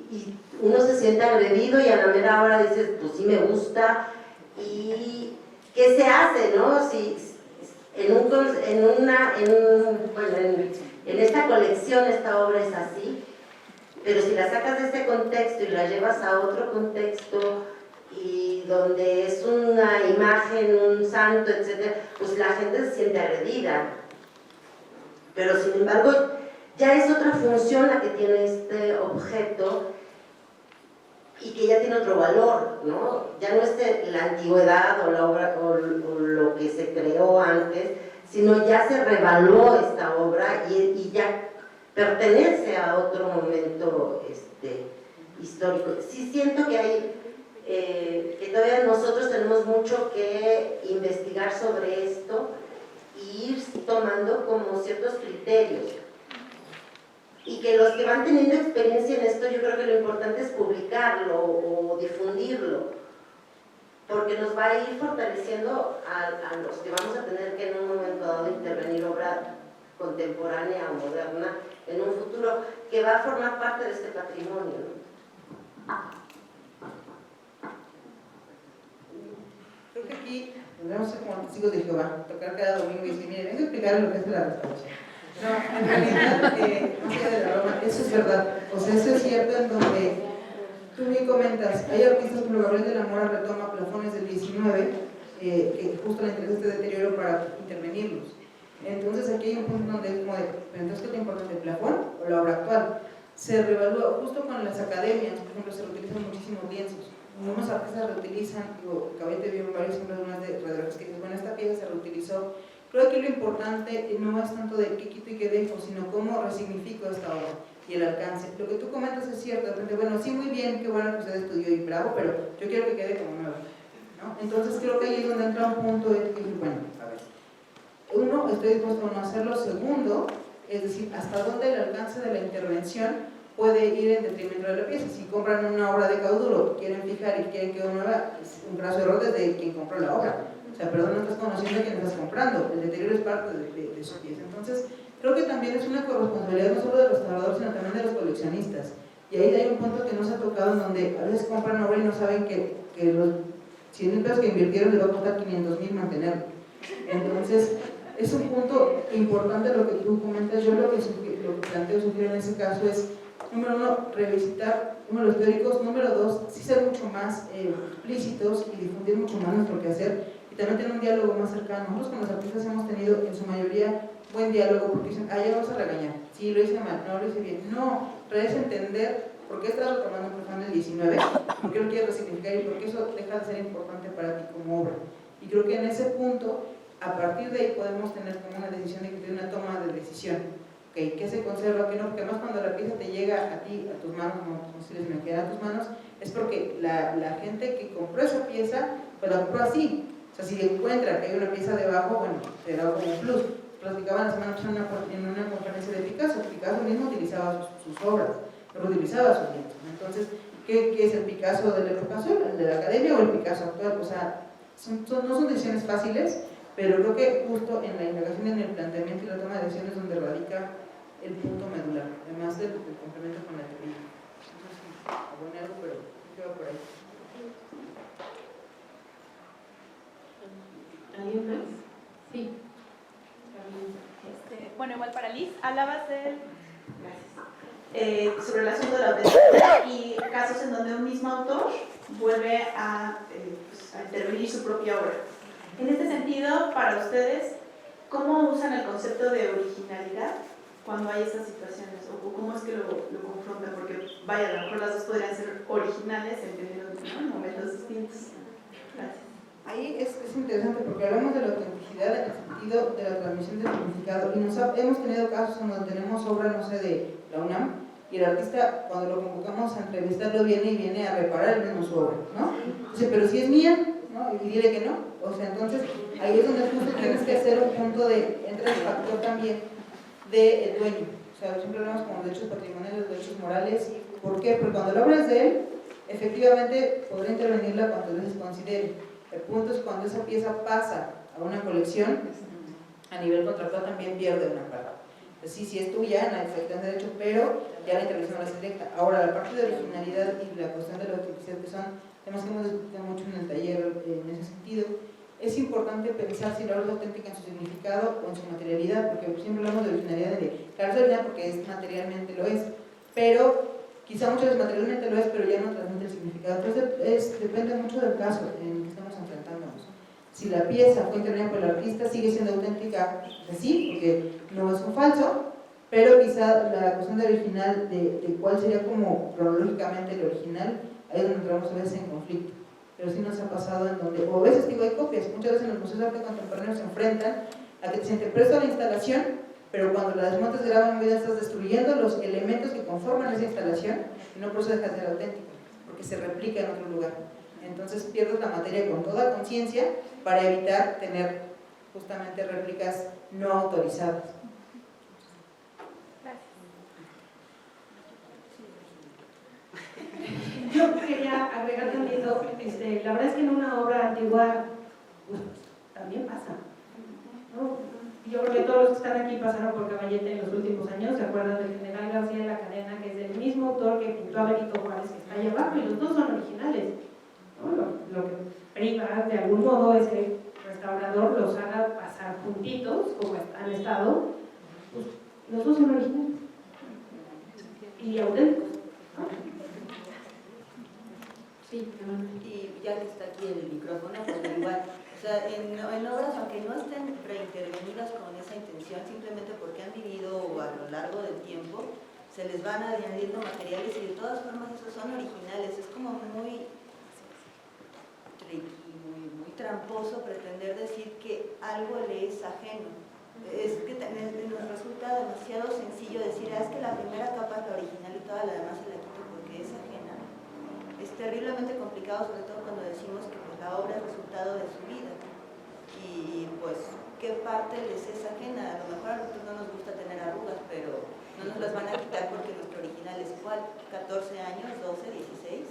uno se siente agredido y a la mera hora dices, pues sí me gusta. ¿Y qué se hace, no? Si en esta colección esta obra es así, pero si la sacas de este contexto y la llevas a otro contexto y donde es una imagen, un santo, etc., pues la gente se siente agredida. Pero sin embargo, ya es otra función la que tiene este objeto y que ya tiene otro valor, ¿no? Ya no es la antigüedad o la obra o lo que se creó antes, sino ya se revaluó esta obra y ya pertenece a otro momento histórico. Sí siento que hay que todavía nosotros tenemos mucho que investigar sobre esto y ir tomando como ciertos criterios. Y que los que van teniendo experiencia en esto, yo creo que lo importante es publicarlo o difundirlo, porque nos va a ir fortaleciendo a los que vamos a tener que en un momento dado intervenir obra contemporánea o moderna en un futuro que va a formar parte de este patrimonio, ¿no? Creo que aquí tendremos que ser como testigos de Jehová, tocar cada domingo y decir, miren, vengo a explicar lo que es la restauración. No, en realidad, más allá de la broma, eso es verdad. O sea, eso es cierto en donde tú bien comentas, hay artistas como Gabriel de la Mora retoma plafones del 19, que justo le interesa este deterioro para intervenirlos. Entonces aquí hay un punto donde es como de, pero entonces ¿qué te importa el plafón o la obra actual? Se revalúa, justo con las academias, por ejemplo, se utilizan muchísimos lienzos. Unos artistas reutilizan, digo, Caballete vio varios ejemplos de unas de radiografías que dicen, bueno, esta pieza se reutilizó. Creo que lo importante no es tanto de qué quito y qué dejo, sino cómo resignifico esta obra y el alcance. Lo que tú comentas es cierto, de repente, bueno, sí, muy bien, qué bueno que usted estudió y bravo, pero yo quiero que quede como nuevo, ¿no? Entonces creo que ahí es donde entra un punto de que, bueno, a ver, uno, estoy dispuesto a no hacerlo. Segundo, es decir, hasta dónde el alcance de la intervención puede ir en detrimento de la pieza. Si compran una obra de cauduro, quieren fijar y quieren que quede nueva, es un graso error desde quien compró la obra. O sea, perdón, no estás conociendo a quien estás comprando, el deterioro es parte de su pieza. Entonces, creo que también es una corresponsabilidad no solo de los restauradores, sino también de los coleccionistas. Y ahí hay un punto que no se ha tocado, en donde a veces compran obra y no saben que los 100,000 pesos que invirtieron les va a costar 500,000 mantenerlo. Entonces, es un punto importante lo que tú comentas. Yo lo que planteo, sugiero en ese caso es, número uno, revisitar números teóricos. Número dos, sí ser mucho más explícitos y difundir mucho más nuestro quehacer, y también tener un diálogo más cercano. Nosotros con los artistas hemos tenido en su mayoría buen diálogo, porque dicen, ya vamos a regañar, sí, lo hice mal, no, lo hice bien. No, es entender por qué estás retomando un profano del 19, por qué lo quieres resignificar y por qué eso deja de ser importante para ti como obra. Y creo que en ese punto, a partir de ahí podemos tener como una decisión de que tiene una toma de decisión. Okay, ¿qué se conserva, qué no? Porque además cuando la pieza te llega a ti, a tus manos, como si les me queda a tus manos, es porque la gente que compró esa pieza, pues la compró así. O sea, si encuentra que hay una pieza debajo, bueno, te da como un plus. Platicaban la semana pasada en una conferencia de Picasso. Picasso mismo utilizaba sus obras, pero utilizaba sus lienzos. Entonces, ¿qué es el Picasso de la época azul? ¿El de la academia o el Picasso actual? O sea, no son decisiones fáciles, pero creo que justo en la indagación, en el planteamiento y la toma de decisiones donde radica el punto medular, además del complemento con la teoría. No sé si aboné algo, pero quedo por ahí. ¿Alguien más? Sí. Bueno, igual para Liz, hablabas sobre el asunto de la autenticidad y casos en donde un mismo autor vuelve a intervenir su propia obra. En este sentido, para ustedes, ¿cómo usan el concepto de originalidad cuando hay esas situaciones? ¿O cómo es que lo confrontan? Porque, vaya, a lo mejor las dos podrían ser originales, entendiendo, ¿no?, en momentos distintos. Gracias. Ahí es interesante porque hablamos de la autenticidad en el sentido de la transmisión del significado, y hemos tenido casos en donde tenemos obra, no sé, de la UNAM, y el artista, cuando lo convocamos a entrevistarlo, viene a reparar el mismo su obra, ¿no? Dice, pero si es mía, ¿no? Y dile que no. O sea, entonces ahí es donde justo tienes que hacer un punto de, entra el factor también del dueño. O sea, siempre hablamos como derechos patrimoniales, derechos morales. ¿Por qué? Porque cuando la obra es de él, efectivamente podrá intervenirla cuantas veces considere. El punto es cuando esa pieza pasa a una colección, a nivel contractual también pierde una parte. Entonces, sí es tuya, nadie se está en derecho, pero ya la intervención no es directa. Ahora, la parte de originalidad y la cuestión de la autenticidad, que son temas que hemos discutido mucho en el taller en ese sentido, es importante pensar si la obra es auténtica en su significado o en su materialidad, porque siempre hablamos de originalidad claro, es original porque materialmente lo es, pero quizá muchas veces materialmente lo es, pero ya no transmite el significado. Entonces depende mucho del caso en el que estamos enfrentándonos. Si la pieza fue intervenida por el artista, sigue siendo auténtica, sí, porque no es un falso, pero quizá la cuestión de original, de cuál sería como cronológicamente el original, ahí es donde entramos a veces en conflicto. Pero sí nos ha pasado en donde, o a veces digo, hay copias, muchas veces en los museos de arte contemporáneo se enfrentan a que se te presta la instalación, pero cuando la desmontes graban en vida estás destruyendo los elementos que conforman esa instalación y no por eso deja de ser auténtico, porque se replica en otro lugar. Entonces pierdes la materia con toda conciencia para evitar tener justamente réplicas no autorizadas. Yo quería agregar también, la verdad es que en una obra antigua pues, también pasa, ¿no? Yo creo que todos los que están aquí pasaron por Caballete en los últimos años, se acuerdan del general García de la Cadena, que es del mismo autor que pintó a Benito Juárez, que está ahí abajo, y los dos son originales, ¿no? Lo que priva de algún modo es que el restaurador los haga pasar juntitos, como han estado, pues los dos son originales y auténticos, ¿no? Sí, y ya que está aquí el micrófono, pues igual, o sea, en obras, aunque no estén preintervenidas con esa intención, simplemente porque han vivido a lo largo del tiempo, se les van añadiendo materiales y de todas formas esos son originales. Es como muy muy tramposo pretender decir que algo le es ajeno. Es que nos resulta demasiado sencillo decir, es que la primera capa es la original y toda la demás se la quito porque es ajena. Es terriblemente complicado, sobre todo cuando decimos que pues, la obra es resultado de su vida. Y pues, ¿qué parte les es ajena? A lo mejor a nosotros no nos gusta tener arrugas, pero no nos las van a quitar porque nuestro original es igual. 14 años, 12, 16,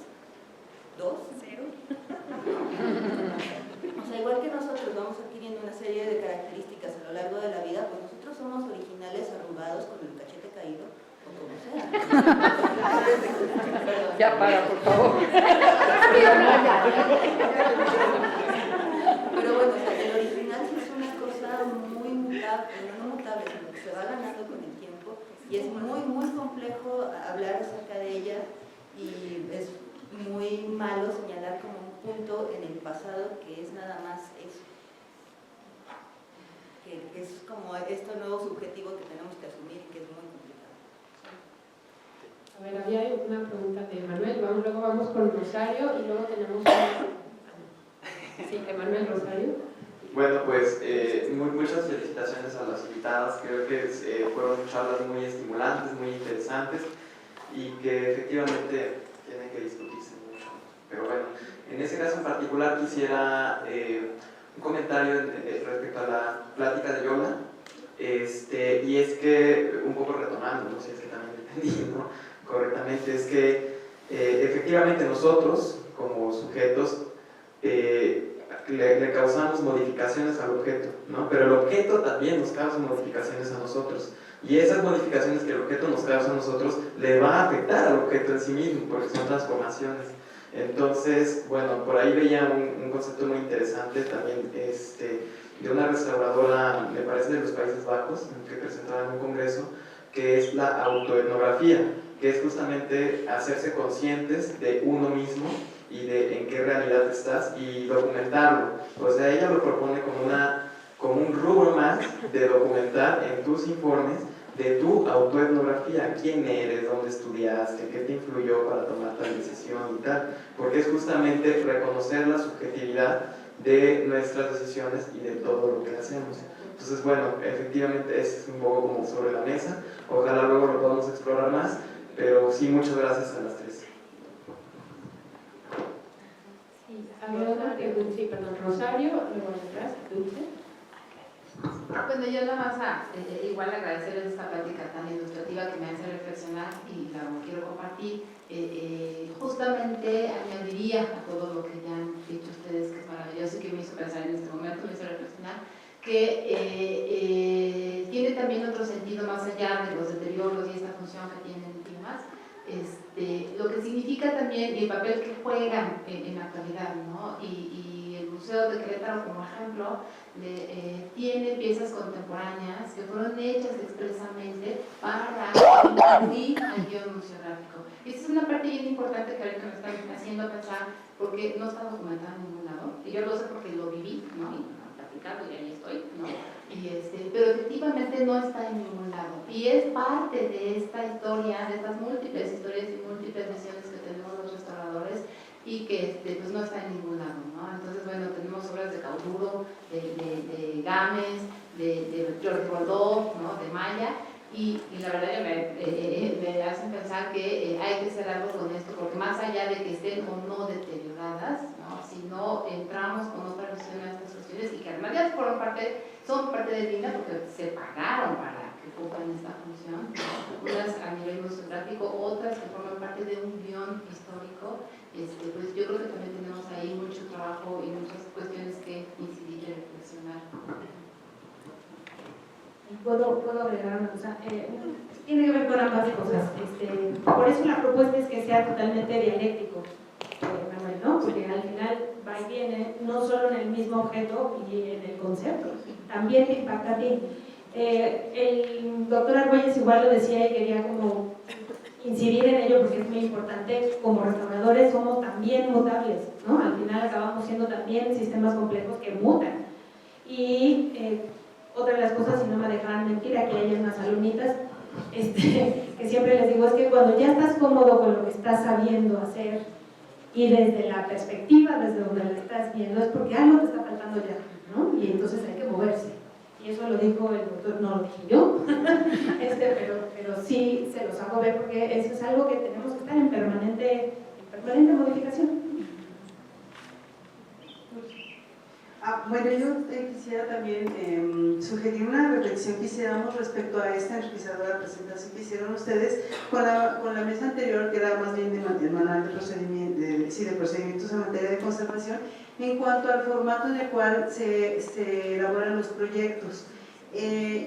2, 0. O sea, igual que nosotros vamos adquiriendo una serie de características a lo largo de la vida, pues nosotros somos originales arrugados con el cachete caído, o como sea. Ya para, por favor. Pero bueno, o sea, el original sí es una cosa muy mutable, no mutable, sino que se va ganando con el tiempo y es muy complejo hablar acerca de ella y es muy malo señalar como un punto en el pasado que es nada más eso. Que es como este nuevo subjetivo que tenemos que asumir y que es muy complicado. A ver, había una pregunta de Manuel, luego vamos con Rosario y luego tenemos Sí, Emanuel Rosario. Bueno, pues muchas felicitaciones a las invitadas, creo que fueron charlas muy estimulantes, muy interesantes y que efectivamente tienen que discutirse mucho. Pero bueno, en ese caso en particular quisiera un comentario respecto a la plática de Yola, y es que, un poco retomando, no sé si es que también entendí, ¿no? Correctamente, es que efectivamente nosotros como sujetos le causamos modificaciones al objeto, ¿no? Pero el objeto también nos causa modificaciones a nosotros y esas modificaciones que el objeto nos causa a nosotros le va a afectar al objeto en sí mismo porque son transformaciones. Entonces, bueno, por ahí veía un concepto muy interesante también de una restauradora, me parece de los Países Bajos, que presentaba en un congreso, que es la autoetnografía, que es justamente hacerse conscientes de uno mismo y de en qué realidad estás y documentarlo. O sea, ella lo propone como un rubro más de documentar en tus informes de tu autoetnografía, quién eres, dónde estudiaste, qué te influyó para tomar tal decisión y tal, porque es justamente reconocer la subjetividad de nuestras decisiones y de todo lo que hacemos. Entonces, bueno, efectivamente es un poco como sobre la mesa, ojalá luego lo podamos explorar más, pero sí, muchas gracias a las tres. Había otra pregunta, sí, perdón, Rosario, luego atrás, Dulce. Bueno, yo nada más igual agradecerles esta plática tan ilustrativa que me hace reflexionar y la quiero compartir. Justamente añadiría a todo lo que ya han dicho ustedes, que es maravilloso y que me hizo pensar en este momento, me hizo reflexionar, que tiene también otro sentido más allá de los deterioros y esta función que tienen y demás. Lo que significa también y el papel que juegan en la actualidad, ¿no? Y el Museo de Querétaro, como ejemplo, tiene piezas contemporáneas que fueron hechas expresamente para incluir al guión museográfico. Y esa es una parte bien importante que ahorita me están haciendo pensar, porque no está documentado en ningún lado, y yo lo sé porque lo viví, ¿no? Y platicado y ahí estoy, ¿no? Pero efectivamente no está en ningún lado y es parte de esta historia, de estas múltiples historias y múltiples visiones que tenemos los restauradores y que pues no está en ningún lado, ¿no? Entonces, bueno, tenemos obras de Cauduro, de Gámez, de George Bordeaux, ¿no? De Maya y la verdad que me hacen pensar que hay que hacer algo con esto porque más allá de que estén o no deterioradas, ¿no? Si no entramos con otra visión a estas cuestiones y que además ya son parte de Linda porque se pagaron para que cumplan esta función, ¿no? Unas a nivel museográfico, otras que forman parte de un guión histórico, pues yo creo que también tenemos ahí mucho trabajo y muchas cuestiones que incidir y reflexionar. ¿Puedo agregar una cosa? Tiene que ver con ambas cosas. Por eso la propuesta es que sea totalmente dialéctico, Manuel, ¿no? Porque al final va y viene, no solo en el mismo objeto y en el concepto, también me impacta a mí. El doctor Argüelles igual lo decía y quería como incidir en ello porque es muy importante. Como restauradores somos también mutables, ¿no? Al final acabamos siendo también sistemas complejos que mutan. Y otra de las cosas, si no me dejaran mentir, aquí hay unas alumnitas que siempre les digo, es que cuando ya estás cómodo con lo que estás sabiendo hacer, Y desde la perspectiva, desde donde la estás viendo, es porque algo te está faltando ya, ¿no? Y entonces hay que moverse. Y eso lo dijo el doctor, no lo dije yo, pero sí se los hago ver porque eso es algo que tenemos que estar en permanente modificación. Bueno, yo quisiera también sugerir una reflexión que hiciéramos respecto a esta enriquecedora presentación que hicieron ustedes con la mesa anterior, que era más bien de manual de procedimientos en materia de conservación, en cuanto al formato en el cual se elaboran los proyectos.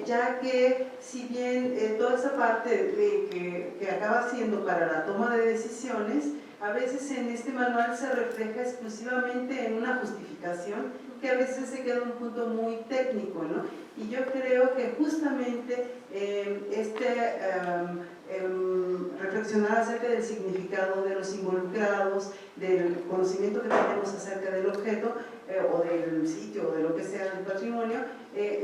Ya que si bien toda esa parte que acaba siendo para la toma de decisiones, a veces en este manual se refleja exclusivamente en una justificación que a veces se queda en un punto muy técnico, ¿no? Y yo creo que justamente reflexionar acerca del significado de los involucrados, del conocimiento que tenemos acerca del objeto o del sitio o de lo que sea del patrimonio,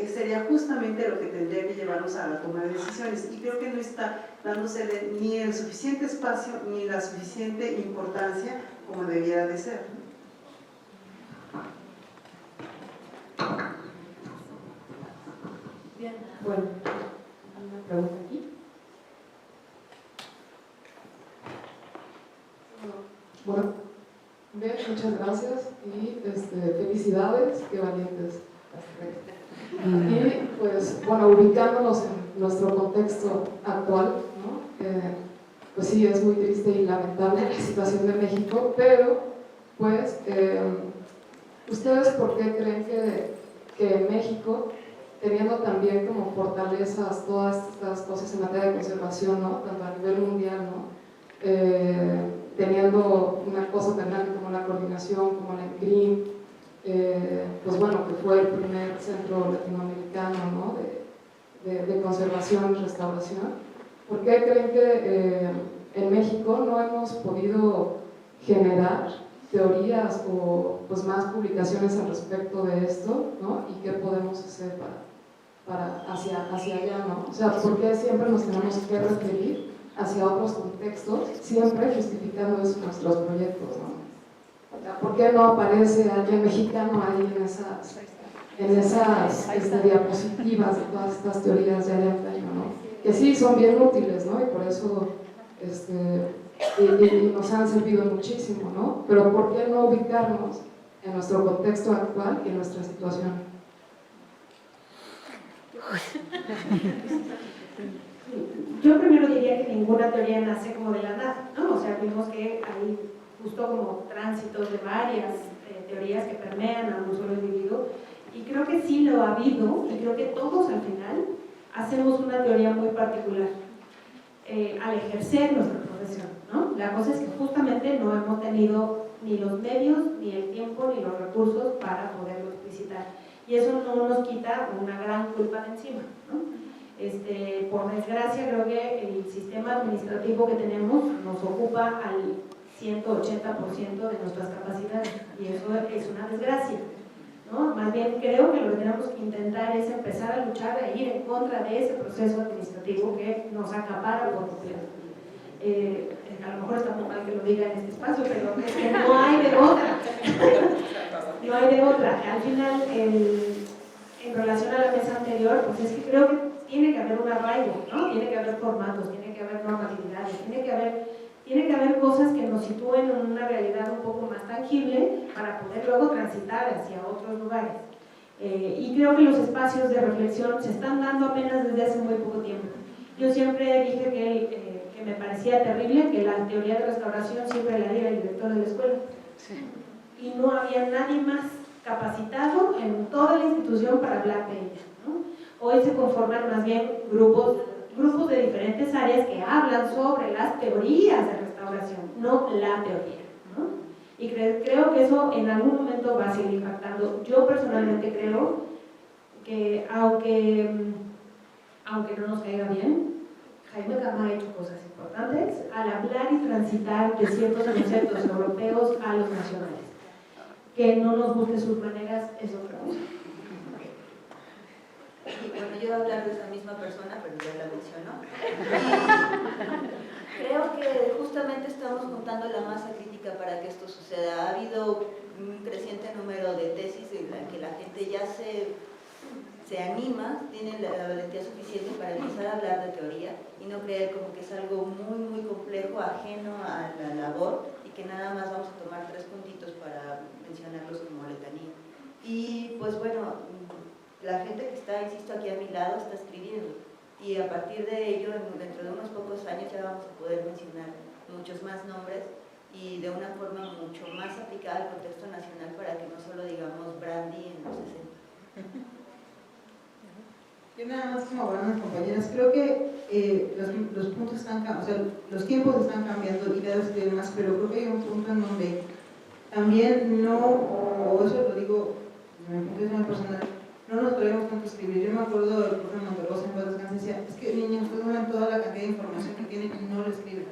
sería justamente lo que tendría que llevarnos a la toma de decisiones. Y creo que no está dándose ni el suficiente espacio ni la suficiente importancia como debiera de ser, ¿no? Bien, bueno, una pregunta aquí. Bueno, bien, muchas gracias y felicidades, qué valientes. Y pues, bueno, ubicándonos en nuestro contexto actual, ¿no? Pues sí, es muy triste y lamentable la situación de México, pero pues, ¿ustedes por qué creen que en México, teniendo también como fortalezas todas estas cosas en materia de conservación, ¿no? Tanto a nivel mundial, ¿no? Teniendo una cosa tan grande como la coordinación, como la ENCRIM, pues bueno, que fue el primer centro latinoamericano, ¿no? de conservación y restauración. ¿Por qué creen que en México no hemos podido generar teorías o pues más publicaciones al respecto de esto, ¿no? Y qué podemos hacer para hacia allá, ¿no? O sea, ¿por qué siempre nos tenemos que referir hacia otros contextos, siempre justificando eso en nuestros proyectos, ¿no? O sea, ¿por qué no aparece alguien mexicano ahí en esas diapositivas de todas estas teorías de antaño, ¿no? Que sí son bien útiles, ¿no? Y por eso y nos han servido muchísimo, ¿no? Pero ¿por qué no ubicarnos en nuestro contexto actual y en nuestra situación? Yo primero diría que ninguna teoría nace como de la nada, ¿no? O sea, vimos que hay justo como tránsitos de varias teorías que permean a un solo individuo, y creo que sí lo ha habido, y creo que todos al final hacemos una teoría muy particular al ejercer nuestra profesión, ¿no? La cosa es que justamente no hemos tenido ni los medios, ni el tiempo, ni los recursos para poderlo explicitar, y eso no nos quita una gran culpa de encima, ¿no? Por desgracia, creo que el sistema administrativo que tenemos nos ocupa al 180% de nuestras capacidades, y eso es una desgracia, ¿no? Más bien creo que lo que tenemos que intentar es empezar a luchar e ir en contra de ese proceso administrativo que nos acapara por completo. A lo mejor está muy mal que lo diga en este espacio, pero es que no hay de otra. No hay de otra. Al final, en relación a la mesa anterior, pues es que creo que tiene que haber un arraigo, ¿no? Tiene que haber formatos, tiene que haber normatividades, tiene que haber cosas que nos sitúen en una realidad un poco más tangible para poder luego transitar hacia otros lugares. Y creo que los espacios de reflexión se están dando apenas desde hace muy poco tiempo. Yo siempre dije que me parecía terrible que la teoría de restauración siempre la diera el director de la escuela. Sí. Y no había nadie más capacitado en toda la institución para hablar de ella, ¿no? Hoy se conforman más bien grupos de diferentes áreas que hablan sobre las teorías de restauración, no la teoría, ¿no? Y creo que eso en algún momento va a seguir impactando. Yo personalmente creo que aunque no nos caiga bien, Jaime Gama ha hecho cosas importantes al hablar y transitar de ciertos conceptos europeos a los nacionales. Que no nos guste sus maneras es otra cosa. Y bueno, yo voy a hablar de esa misma persona, pero ya la mencionó. Creo que justamente estamos juntando la masa crítica política para que esto suceda. Ha habido un creciente número de tesis en la que la gente ya se anima, tiene la valentía suficiente para empezar a hablar de teoría y no creer como que es algo muy, muy complejo, ajeno a la labor y que nada más vamos a tomar 3 puntitos para mencionarlos como letanía. Y pues bueno, la gente que está, insisto, aquí a mi lado está escribiendo y a partir de ello, dentro de unos pocos años ya vamos a poder mencionar muchos más nombres y de una forma mucho más aplicada al contexto nacional para que no solo digamos brandy en los 60. Yo nada más como buenas compañeras, creo que los puntos están, o sea, los tiempos están cambiando y cada vez más, pero creo que hay un punto en donde también no, o eso lo digo desde mi punto de vista personal, no nos traemos tanto a escribir. Yo me acuerdo del profe Monterrosa en paz descanse, decía, es que niños, ustedes ven toda la cantidad de información que tienen y no lo escriben.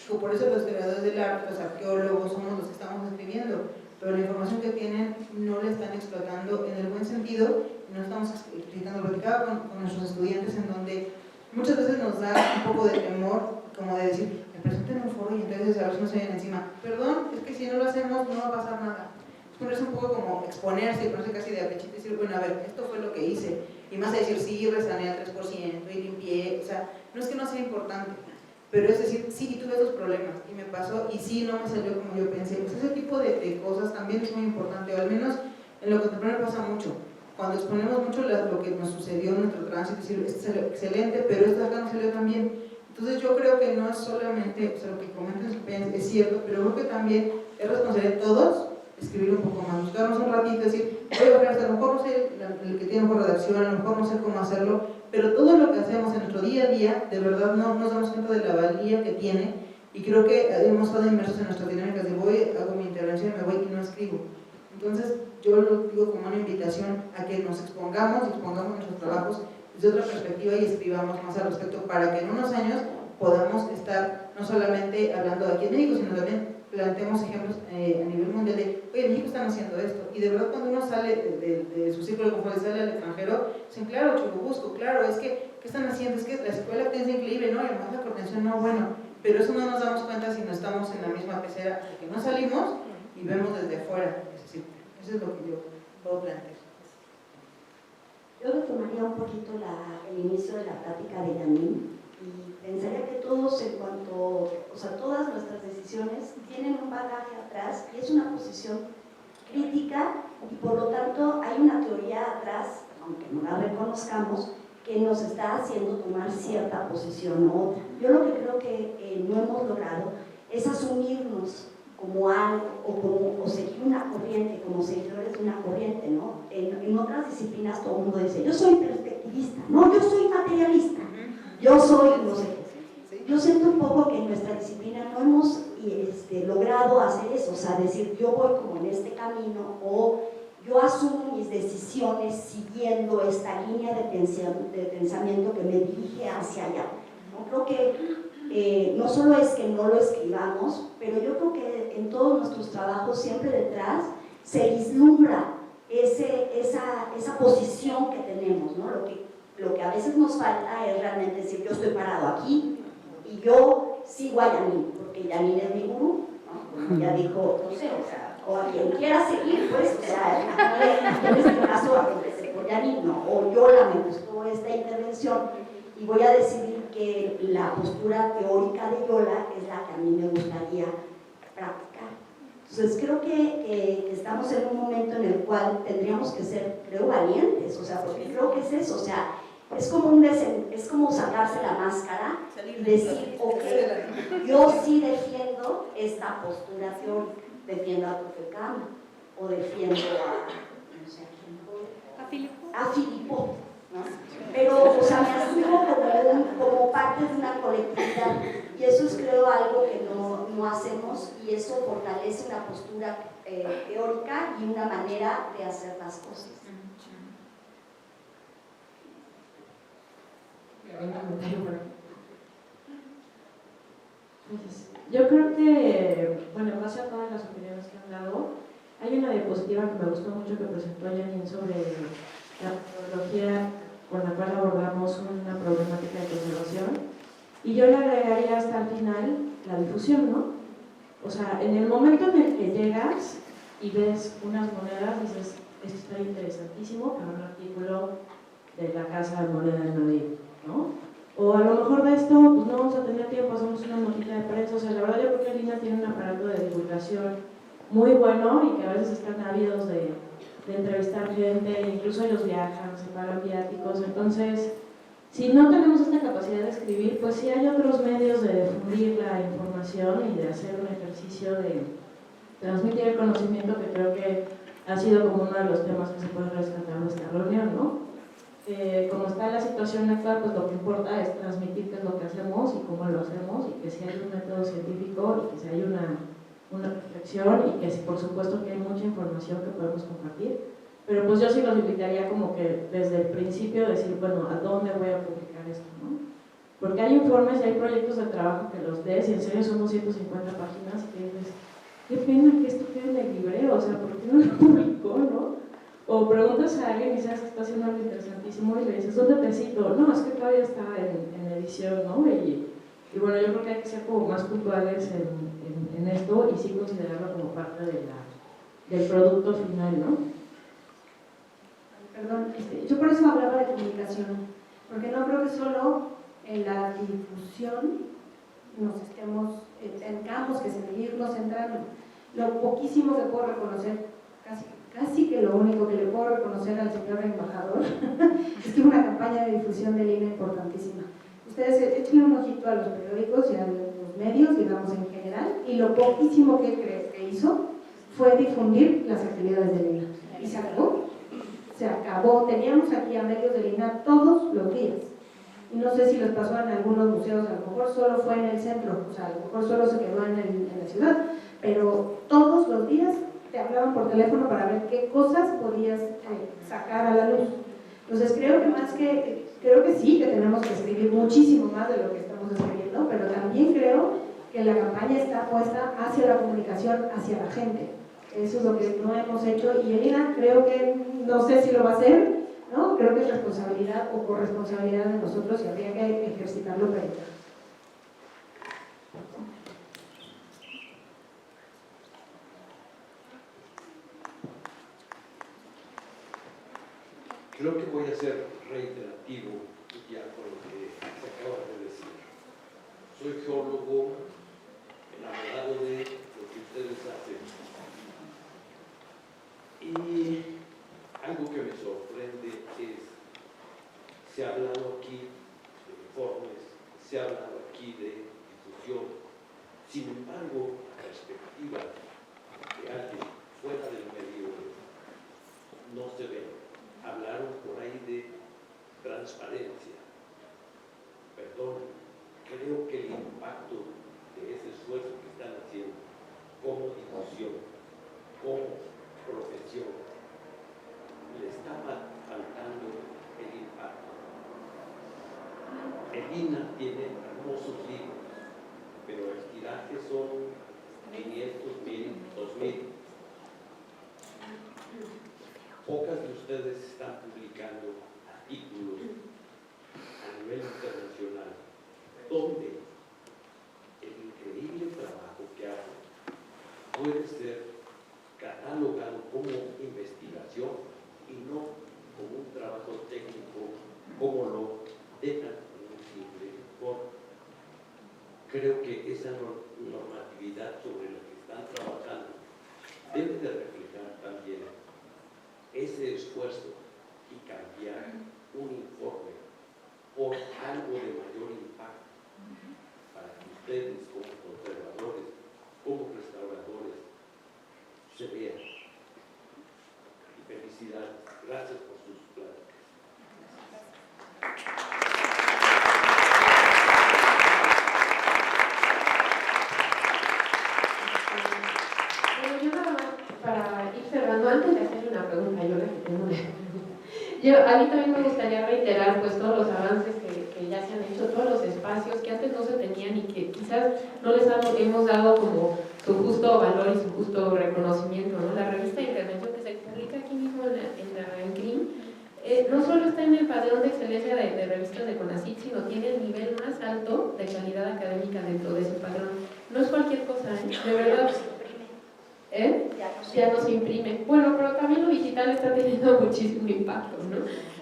O por eso los historiadores del arte, los arqueólogos, somos los que estamos escribiendo, pero la información que tienen no la están explotando en el buen sentido y no estamos explicando. Lo platicaba con nuestros estudiantes en donde muchas veces nos da un poco de temor, como de decir, me presento en un foro y entonces a ver si no se vienen encima. Perdón, es que si no lo hacemos no va a pasar nada. Es ponerse un poco como exponerse y ponerse casi de apechito y decir, bueno, a ver, esto fue lo que hice. Y más a decir, sí, resané al 3% y limpié. O sea, no es que no sea importante, pero es decir, sí, tuve esos problemas y me pasó y sí, no me salió como yo pensé. Pues ese tipo de cosas también es muy importante, o al menos en lo contemporáneo pasa mucho. Cuando exponemos mucho lo que nos sucedió en nuestro tránsito, decir, esto es excelente, pero esto acá no salió tan bien. Entonces yo creo que no es solamente, o sea, lo que comentan es cierto, pero creo que también es responsabilidad de todos escribir un poco más, buscarnos un ratito, decir, voy a bajar, a lo mejor no sé el que tiene mejor redacción, a lo mejor no sé cómo hacerlo, pero todo lo que hacemos en nuestro día a día, de verdad no nos damos cuenta de la valía que tiene, y creo que hemos estado inmersos en nuestras dinámicas de voy, hago mi intervención, me voy y no escribo. Entonces yo lo digo como una invitación a que nos expongamos nuestros trabajos desde otra perspectiva y escribamos más al respecto para que en unos años podamos estar no solamente hablando de aquí en México, sino también planteemos ejemplos a nivel mundial de, oye, en México están haciendo esto, y de verdad cuando uno sale de su círculo de confort, sale al extranjero, dicen, claro, Churubusco, claro, es que, ¿qué están haciendo? Es que la escuela piensa increíble, ¿no? Y además la coordinación, no, bueno, pero eso no nos damos cuenta si no estamos en la misma pecera, de que no salimos y vemos desde afuera, es decir, eso es lo que yo puedo plantear. Yo retomaría un poquito el inicio de la plática de Yanin y pensaría que todos en cuanto, o sea, todas nuestras decisiones tienen un bagaje atrás y es una posición crítica y por lo tanto hay una teoría atrás, aunque no la reconozcamos, que nos está haciendo tomar cierta posición u otra. Yo lo que creo que no hemos logrado es asumirnos como algo o seguir una corriente, como seguidores de una corriente, ¿no? En otras disciplinas todo el mundo dice, yo soy perspectivista, no, yo soy materialista, yo soy no sé qué. Yo siento un poco que en nuestra disciplina no hemos logrado hacer eso, o sea, decir, yo voy como en este camino o yo asumo mis decisiones siguiendo esta línea de pensamiento que me dirige hacia allá. ¿No? Creo que no solo es que no lo escribamos, pero yo creo que en todos nuestros trabajos siempre detrás se vislumbra esa posición que tenemos, ¿no? Lo que a veces nos falta es realmente decir, yo estoy parado aquí y yo sigo a Yanin, porque Yanin es mi gurú, ¿no? Como ya dijo, no sé, o sea, o a quien quiera seguir, pues, o sea, en este caso, empecé por Yanin, ¿no? O Yola me gustó esta intervención y voy a decidir que la postura teórica de Yola es la que a mí me gustaría practicar. Entonces creo que estamos en un momento en el cual tendríamos que ser, creo, valientes, o sea, porque creo que es eso, o sea, es como sacarse la máscara y decir, ok, yo sí defiendo esta postura teórica, defiendo a Tufekama, o defiendo no sé a quién, a Filipo, ¿no? Pero, o sea, me asumo como parte de una colectividad y eso es, creo, algo que no hacemos y eso fortalece una postura teórica y una manera de hacer las cosas. Yo creo que, bueno, en base a todas las opiniones que han dado, hay una diapositiva que me gustó mucho que presentó Yanin sobre la metodología con la cual abordamos una problemática de conservación y yo le agregaría hasta el final la difusión, ¿no? O sea, en el momento en el que llegas y ves unas monedas, dices, esto está interesantísimo para un artículo de la Casa de Moneda de Madrid, ¿no? O a lo mejor de esto, pues no vamos a tener tiempo, hacemos una notita de prensa. O sea, la verdad yo creo que Lina tiene un aparato de divulgación muy bueno y que a veces están ávidos de entrevistar gente, incluso ellos viajan, se pagan viáticos. Entonces, si no tenemos esta capacidad de escribir, pues sí hay otros medios de difundir la información y de hacer un ejercicio de transmitir el conocimiento, que creo que ha sido como uno de los temas que se puede rescatar en esta reunión, ¿no? Como está la situación actual, pues lo que importa es transmitir qué es lo que hacemos y cómo lo hacemos, y que si hay un método científico y que si hay una reflexión, y que si, por supuesto que hay mucha información que podemos compartir. Pero pues yo sí los invitaría como que desde el principio decir, bueno, ¿a dónde voy a publicar esto, no? Porque hay informes y hay proyectos de trabajo que los ves y en serio son 250 páginas y que dices, qué pena que esto quede en el libreo, o sea, ¿por qué no lo publicó, no? O preguntas a alguien y sabes que está haciendo algo interesantísimo y le dices, ¿dónde te cito? No, es que todavía está en edición, ¿no? Y bueno, yo creo que hay que ser como más puntuales en esto y sí considerarlo como parte del producto final, ¿no? Perdón, yo por eso hablaba de comunicación, porque no creo que solo en la difusión tengamos que seguirnos centrando. Lo poquísimo que puedo reconocer, casi que lo único que le puedo reconocer al señor embajador es que una campaña de difusión del INE importantísima. Ustedes echen un ojito a los periódicos y a los medios, digamos en general, y lo poquísimo que hizo fue difundir las actividades del INE. Y se acabó. Se acabó. Teníamos aquí a medios del INE todos los días. Y no sé si les pasó en algunos museos, a lo mejor solo fue en el centro, o sea, a lo mejor solo se quedó en la ciudad, pero todos los días te hablaban por teléfono para ver qué cosas podías sacar a la luz. Entonces creo que sí, que tenemos que escribir muchísimo más de lo que estamos escribiendo, pero también creo que la campaña está puesta hacia la comunicación, hacia la gente. Eso es lo que no hemos hecho, y el INAH creo que, no sé si lo va a hacer, ¿no? Creo que es responsabilidad o corresponsabilidad de nosotros y habría que ejercitarlo para ello. Creo que voy a ser reiterativo ya con lo que se acaba de decir. Soy geólogo, enamorado de lo que ustedes hacen. Y algo que me sorprende es, se ha hablado aquí de informes, se ha hablado aquí de difusión. Sin embargo, la perspectiva de alguien fuera del medio no se ve. Hablaron por ahí de transparencia. Perdón, creo que el impacto de ese esfuerzo que están haciendo como difusión, como profesión, le está faltando el impacto. El INAH tiene hermosos libros, pero el tiraje son 500, 1000, 2000. Pocas de ustedes están publicando artículos a nivel internacional donde el increíble trabajo que hacen puede ser catalogado como investigación y no como un trabajo técnico como lo dejan en un simple informe. Creo que esa normatividad sobre la que están trabajando debe de reflejar también ese esfuerzo y cambiar un informe por algo de mayor impacto para que ustedes como conservadores, como restauradores, se vean. Y felicidades. Gracias por sus pláticas. Bueno, yo nada más para ir cerrando, antes de hacerle una pregunta, yo la que tengo a mí también me gustaría reiterar pues todos los avances que ya se han hecho, todos los espacios que antes no se tenían y que quizás no les hemos dado como su justo valor y su justo reconocimiento, ¿no? La revista de intervención que se publica aquí mismo en CRIM, no solo está en el padrón de excelencia de revistas de CONACYT, sino tiene el nivel más alto de calidad académica dentro de ese padrón. No es cualquier cosa, ¿eh? de verdad. Ya no se imprime. Bueno, pero también lo digital está teniendo muchísimo impacto, ¿no?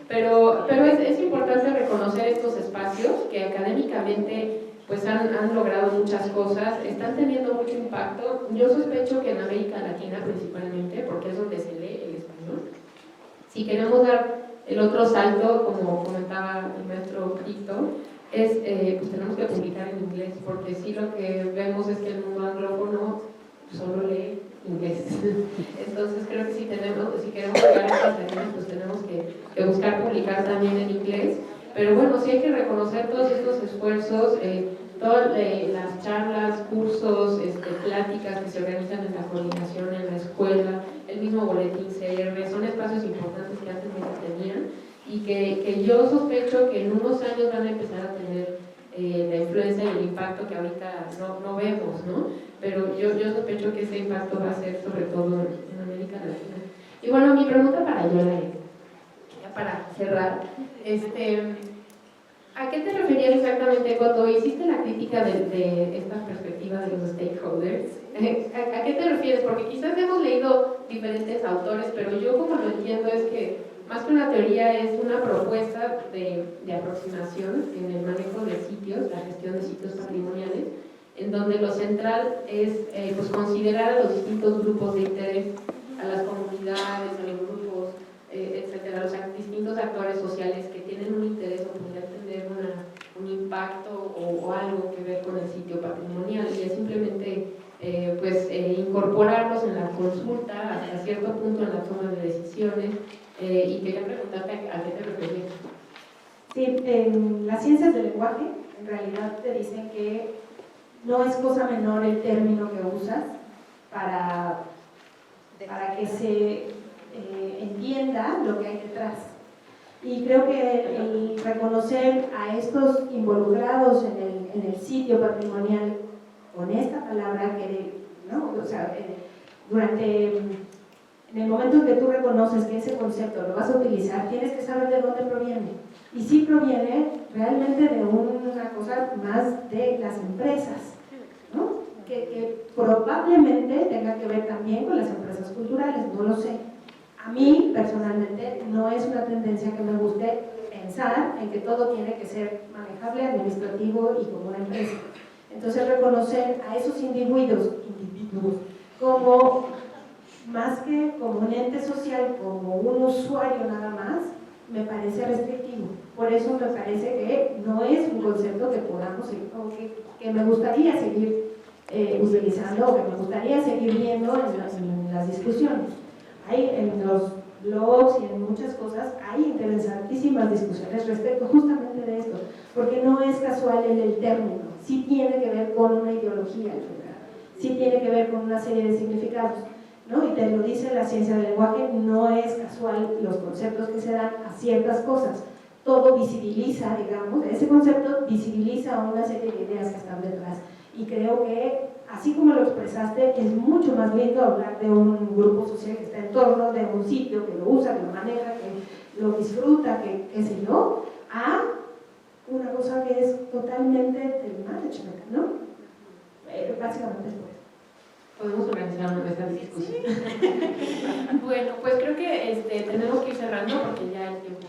Pero es importante reconocer estos espacios que académicamente pues han logrado muchas cosas, están teniendo mucho impacto. Yo sospecho que en América Latina principalmente, porque es donde se lee el español. Si queremos dar el otro salto, como comentaba el maestro Cristo, es pues tenemos que publicar en inglés, porque sí lo que vemos es que el mundo anglófono solo lee inglés. Entonces creo que si queremos llegar a estas regiones, pues tenemos que buscar publicar también en inglés. Pero bueno, sí hay que reconocer todos estos esfuerzos, todas las charlas, cursos, pláticas que se organizan en la coordinación, en la escuela, el mismo boletín CR, son espacios importantes que antes no se tenían y que yo sospecho que en unos años van a empezar a tener la influencia y el impacto que ahorita no vemos, ¿no? Pero yo sospecho que ese impacto va a ser sobre todo en América Latina. Y bueno, mi pregunta para Yola es, ya para cerrar, ¿a qué te referías exactamente cuando hiciste la crítica de esta perspectiva de los stakeholders? ¿A qué te refieres? Porque quizás hemos leído diferentes autores, pero yo como lo entiendo es que más que una teoría es una propuesta de aproximación en el manejo de sitios, la gestión de sitios patrimoniales, en donde lo central es pues considerar a los distintos grupos de interés, a las comunidades, a los grupos, etcétera, los distintos actores sociales que tienen un interés o podrían tener un impacto o algo que ver con el sitio patrimonial, y es simplemente incorporarlos en la consulta hasta cierto punto en la toma de decisiones. Y quería preguntarte a qué te referías. Sí, en las ciencias del lenguaje en realidad te dicen que no es cosa menor el término que usas para que se entienda lo que hay detrás. Y creo que el reconocer a estos involucrados en el sitio patrimonial con esta palabra, ¿no? O sea, en el momento en que tú reconoces que ese concepto lo vas a utilizar, tienes que saber de dónde proviene. Y sí proviene realmente de una cosa más de las empresas, ¿no? Que probablemente tenga que ver también con las empresas culturales, no lo sé. A mí, personalmente, no es una tendencia que me guste pensar en que todo tiene que ser manejable, administrativo y como una empresa. Entonces, reconocer a esos individuos como más que como un ente social, como un usuario nada más, me parece restrictivo. Por eso me parece que no es un concepto que podamos, o que me gustaría seguir utilizando, o que me gustaría seguir viendo en las discusiones. En los blogs y en muchas cosas hay interesantísimas discusiones respecto justamente de esto, porque no es casual el término, sí tiene que ver con una ideología, sí tiene que ver con una serie de significados, ¿no? Y te lo dice la ciencia del lenguaje, no es casual los conceptos que se dan a ciertas cosas, todo visibiliza, digamos, ese concepto visibiliza una serie de ideas que están detrás, y creo que así como lo expresaste, es mucho más lindo hablar de un grupo social que está en torno, de un sitio que lo usa, que lo maneja, que lo disfruta, que qué sé yo, a una cosa que es totalmente del management, ¿no? Básicamente es por eso. Podemos organizar una mesa de discusión. Bueno, pues creo que tenemos que ir cerrando porque ya el tiempo